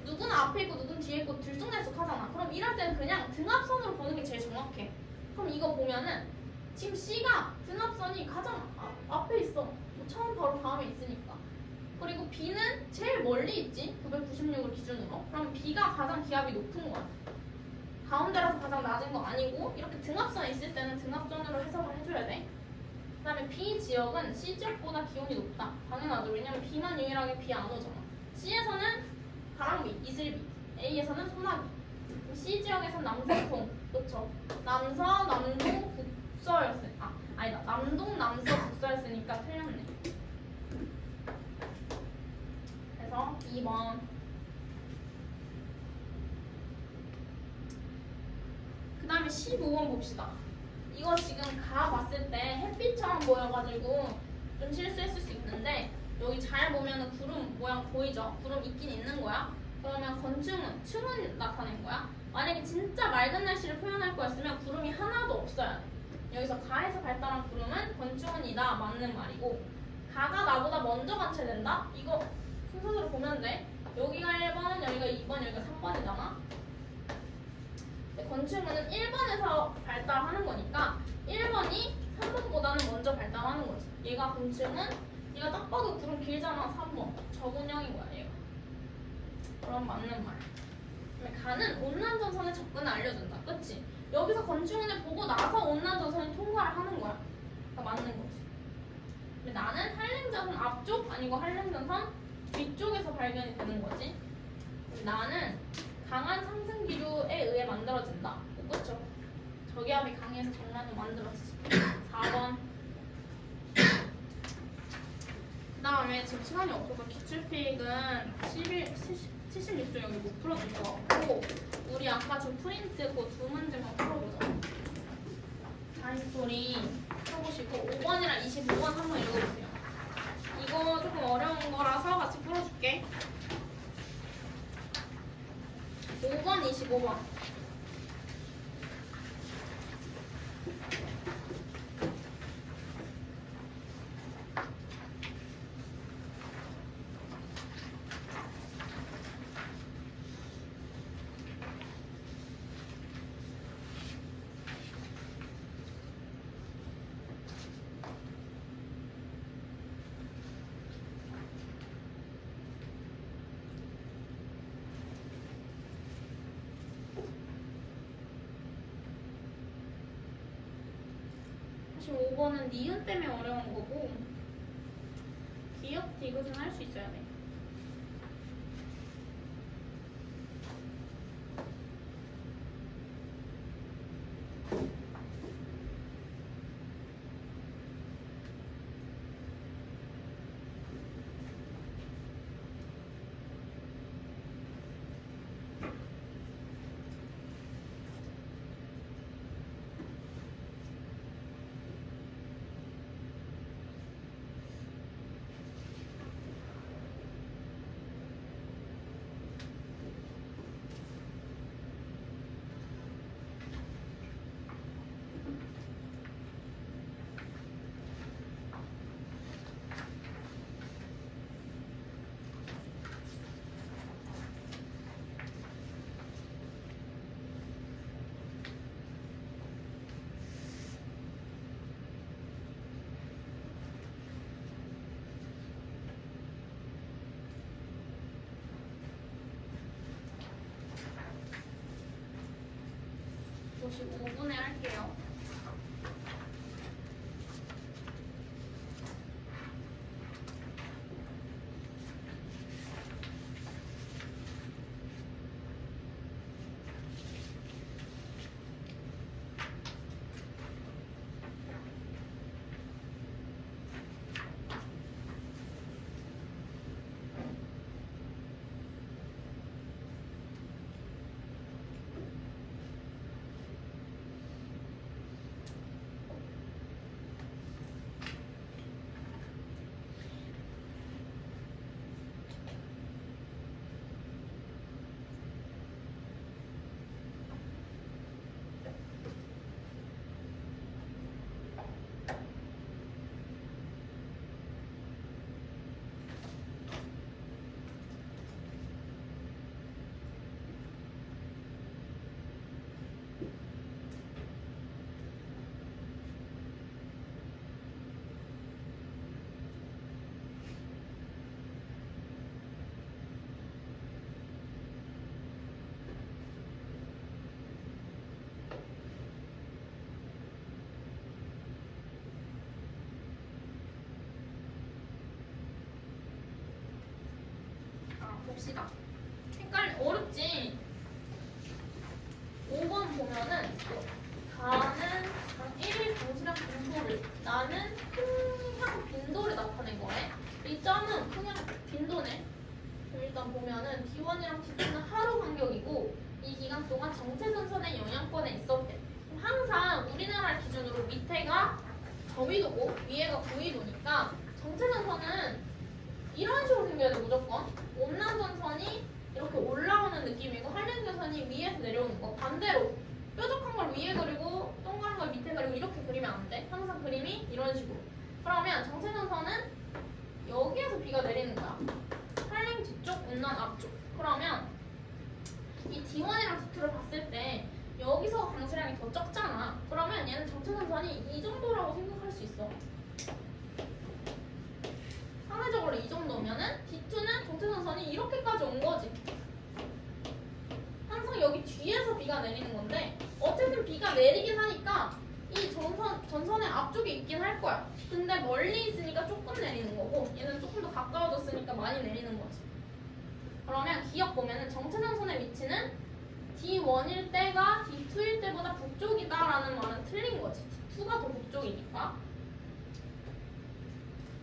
누구는 앞에 있고 누구는 뒤에 있고 들쑥날쑥하잖아. 그럼 이럴 때는 그냥 등압선으로 보는 게 제일 정확해. 그럼 이거 보면은 지금 C가 등압선이 가장 앞에 있어. 처음 바로 다음에 있으니까. 그리고 B는 제일 멀리 있지. 996을 기준으로. 그럼 B가 가장 기압이 높은 거야. 가운데라서 가장 낮은 거 아니고 이렇게 등압선에 있을 때는 등압선으로 해석을 해줘야 돼. 그 다음에 B 지역은 C 지역보다 기온이 높다. 당연하죠. 왜냐면 B만 유일하게 비 안 오잖아. C에서는 바람비, 이슬비, A에서는 소나기. C 지역에선 남서통, 그쵸? 남서, 남동, 북서였으니까 아니다. 남동, 남서, 북서였으니까 틀렸네. 그래서 2번. 그 다음에 15번 봅시다. 이거 지금 가 봤을 때 햇빛처럼 보여가지고 좀 실수했을 수 있는데 여기 잘 보면은 구름 모양 보이죠? 구름 있긴 있는 거야. 그러면 건충은 층은 나타낸 거야. 만약에 진짜 맑은 날씨를 표현할 거였으면 구름이 하나도 없어야 돼. 여기서 가에서 발달한 구름은 건충은이다 맞는 말이고 가가 나보다 먼저 관찰된다? 이거 순서대로 보면 돼. 여기가 1번, 여기가 2번, 여기가 3번이잖아. 건충은 1번에서 발달하는 거니까 1번이 3번보다는 먼저 발달하는 거지. 얘가 건충은 얘가 딱 봐도 구름 길잖아. 3번 적운형인 거야 얘가. 그럼 맞는 말. 가는 온난전선의 접근을 알려준다. 그치? 여기서 건충은을 보고 나서 온난전선을 통과를 하는 거야. 그러니까 맞는 거지. 근데 나는 한랭전선 앞쪽 아니고 한랭전선 뒤쪽에서 발견이 되는 거지. 나는 강한 상승 기류에 의해 만들어진다. 그쵸? 저기압이 강해서 정란이 만들어지지. 4번. 그 다음에 지금 시간이 없어서 기출픽은 76조 여기 못 풀어줄 것 같고 우리 아까 준 프린트 그 두 문제만 풀어보자. 하이스토리 풀어보시고 5번이랑 25번 한번 읽어보세요. 이거 조금 어려운 거라서 같이 풀어줄게. 5번, 25번. 지금 5번은 니은 때문에 어려운 거고 기억 디귿은 할 수 있어야 돼. 다시 5분에 할게요. 보면은 가는 1일 강수량 빈도를 나는 풍향 빈도를 나타낸 거네. 이 점은 풍향 빈도네. 그럼 일단 보면은 D1이랑 D2는 하루 간격이고 이 기간 동안 정체전선의 영향권에 있었대. 그럼 항상 우리나라 기준으로 밑에가 저위도고 위에가 고위도니까 정체전선은 이런 식으로 생겨야 돼. 무조건 온난전선이 이렇게 올라오는 느낌이고 한랭전선이 위에서 내려오는 거. 반대로 뾰족한 걸 위에 그리고 동그란 걸 밑에 그리고 이렇게 그리면 안 돼. 항상 그림이 이런 식으로. 그러면 정체전선은 여기에서 비가 내리는 거야. 한랭 뒤쪽, 온난 앞쪽. 그러면 이 D1이랑 D2를 봤을 때 여기서 강수량이 더 적잖아. 그러면 얘는 정체전선이 이 정도라고 생각할 수 있어. 상대적으로 이 정도면은 D2는 정체전선이 이렇게까지 온 거지. 항상 여기 뒤에서 비가 내리는 건데 어쨌든 비가 내리긴 하니까 이 전선의 앞쪽에 있긴 할 거야. 근데 멀리 있으니까 조금 내리는 거고 얘는 조금 더 가까워졌으니까 많이 내리는 거지. 그러면 기억 보면은 정체전선의 위치는 D1일 때가 D2일 때보다 북쪽이다라는 말은 틀린 거지. D2가 더 북쪽이니까.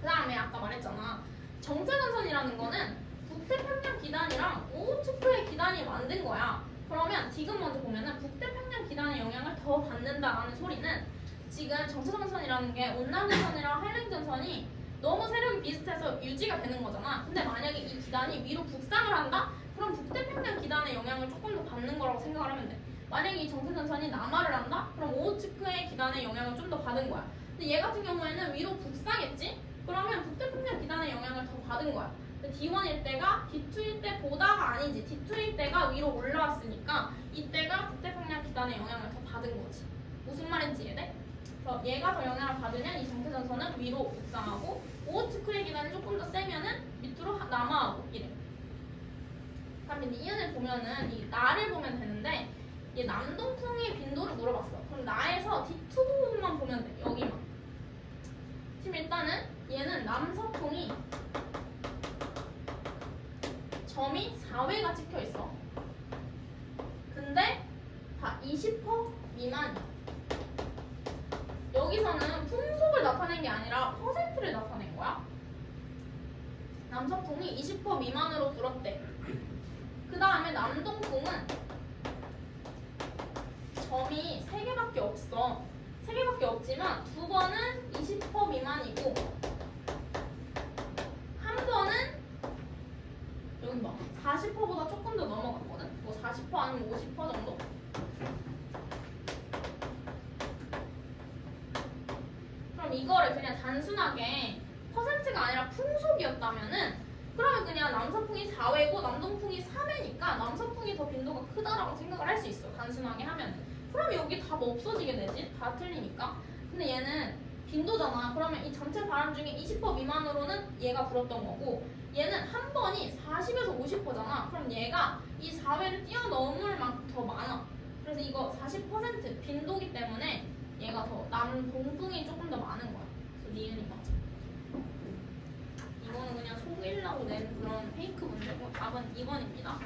그 다음에 아까 말했잖아. 정체전선이라는 거는 북태평양 기단이랑 오후츠크의 기단이 만든 거야. 그러면 지금 먼저 보면은 북태평양 기단의 영향을 더 받는다라는 소리는 지금 정체전선이라는 게 온난전선이랑 한랭전선이 너무 세력이 비슷해서 유지가 되는 거잖아. 근데 만약에 이 기단이 위로 북상을 한다? 그럼 북태평양 기단의 영향을 조금 더 받는 거라고 생각을 하면 돼. 만약에 이 정체전선이 남하를 한다? 그럼 오후츠크의 기단의 영향을 좀 더 받은 거야. 근데 얘 같은 경우에는 위로 북상했지? 그러면 북태평양 기단의 영향을 더 받은 거야. D1일 때가 D2일 때보다가 아니지. D2일 때가 위로 올라왔으니까 이때가 북태평양 기단의 영향을 더 받은 거지. 무슨 말인지 이해돼? 그래서 얘가 더 영향을 받으면 이 정체전선은 위로 북상하고 오호츠크의 기단이 조금 더 세면은 밑으로 남하하고 이래. 그다음에 니은을 보면은 이 나를 보면 되는데 얘 남동풍의 빈도를 물어봤어. 그럼 나에서 D2 부분만 보면 돼. 여기만. 지금 일단은 얘는 남서풍이 점이 4회가 찍혀 있어. 근데 다 20% 미만이야. 여기서는 풍속을 나타낸 게 아니라 퍼센트를 나타낸 거야. 남서풍이 20% 미만으로 불었대. 그 다음에 남동풍은 점이 3개밖에 없어. 3개밖에 없지만 두 번은 20% 미만이고 한 번은 여기 봐. 40%보다 조금 더 넘어갔거든. 뭐 40% 아니면 50% 정도? 그럼 이거를 그냥 단순하게 퍼센트가 아니라 풍속이었다면은 그러면 그냥 남서풍이 4회고 남동풍이 3회니까 남서풍이 더 빈도가 크다라고 생각을 할 수 있어. 단순하게 하면. 그럼 여기 답 없어지게 되지? 다 틀리니까. 근데 얘는 빈도잖아. 그러면 이 전체 바람 중에 20% 미만으로는 얘가 불었던 거고 얘는 한 번이 40에서 50%잖아. 그럼 얘가 이 4회를 뛰어넘을 만큼 더 많아. 그래서 이거 40% 빈도기 때문에 얘가 더 남동풍이 조금 더 많은 거야. 그래서 니은이 맞아. 이거는 그냥 속이려고 낸 그런 페이크 문제고 답은 2번입니다.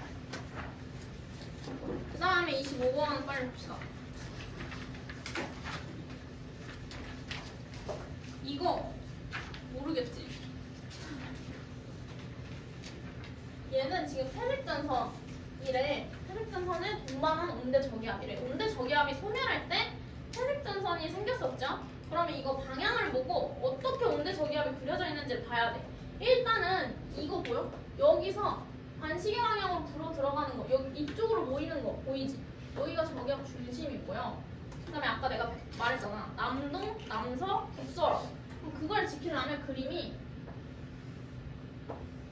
그 다음에 25번은 빨리 봅시다. 이거 모르겠지? 얘는 지금 태백전선이래. 태백전선을 동반한 온대저기압이래. 온대저기압이 소멸할 때 태백전선이 생겼었죠? 그러면 이거 방향을 보고 어떻게 온대저기압이 그려져 있는지를 봐야 돼. 일단은 이거 보여? 여기서 반시계 방향으로 불어 들어가는 거, 여기 이쪽으로 모이는 거 보이지? 여기가 저기압 중심이고요. 그다음에 아까 내가 말했잖아. 남동, 남서, 북서라고. 그럼 그걸 지키려면 그림이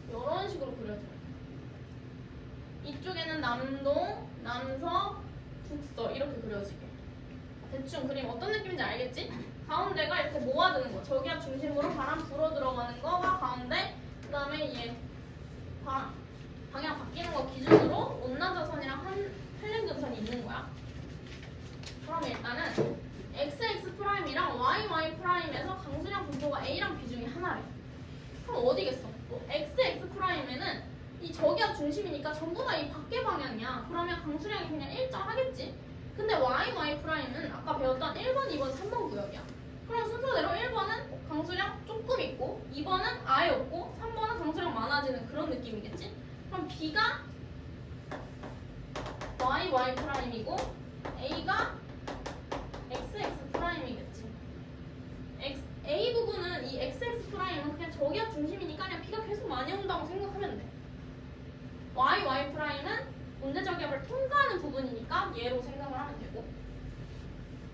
이런 식으로 그려져. 이쪽에는 남동, 남서, 북서 이렇게 그려지게. 대충 그림 어떤 느낌인지 알겠지? 가운데가 이렇게 모아두는 거. 저기압 중심으로 바람 불어 들어가는 거가 가운데. 그다음에 얘 방향 바뀌는 거 기준으로 온난전선이랑 한랭전선이 있는 거야. 그럼 일단은 XX'이랑 YY'에서 강수량 분포가 A랑 B 중에 하나래. 그럼 어디겠어? XX'에는 이 저기압 중심이니까 전부 다 이 밖의 방향이야. 그러면 강수량이 그냥 일정하겠지? 근데 y 아까 배웠던 1번, 2번, 3번 구역이야. 그럼 순서대로 1번은 강수량 조금 있고 2번은 아예 없고 3번은 강수량 많아지는 그런 느낌이겠지? 그럼 B가 y이고 A가 xx'이겠지. A 부분은 이 xx'은 그냥 저기가 중심이니까 그냥 B가 계속 많이 온다고 생각하면 돼. y'은 문제저기압을 통과하는 부분이니까 얘로 생각을 하면 되고.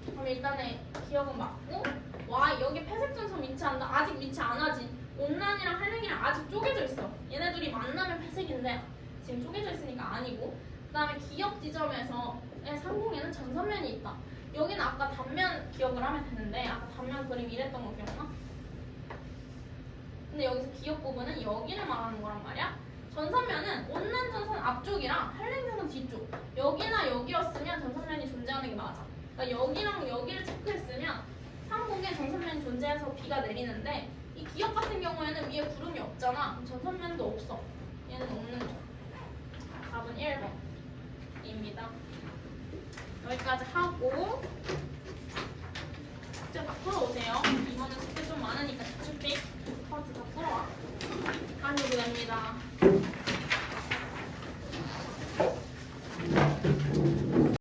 그럼 일단은 기억은 맞고 y 여기 회색 점선 위치한다. 아직 위치 안 하지. 온난이랑 한랭이랑 아직 쪼개져 있어. 얘네 둘이 만나면 회색인데 지금 쪼개져 있으니까 아니고. 그 다음에 기억 지점에서 상공에는 전선면이 있다. 여기는 아까 단면 기억을 하면 되는데 아까 단면 그림 이랬던 거 기억나? 근데 여기서 기억 부분은 여기를 말하는 거란 말이야. 전선면은 온난 전선 앞쪽이랑 한랭 전선 뒤쪽 여기나 여기였으면 전선면이 존재하는 게 맞아. 그러니까 여기랑 여기를 체크했으면 상공에 전선면이 존재해서 비가 내리는데 이 기억 같은 경우에는 위에 구름이 없잖아. 그럼 전선면도 없어. 얘는 없는 거. 답은 1번입니다. 여기까지 하고 숙제 다 풀어오세요. 이번엔 숙제 좀 많으니까 기출픽 파트 다 풀어와. 아니고 됩니다.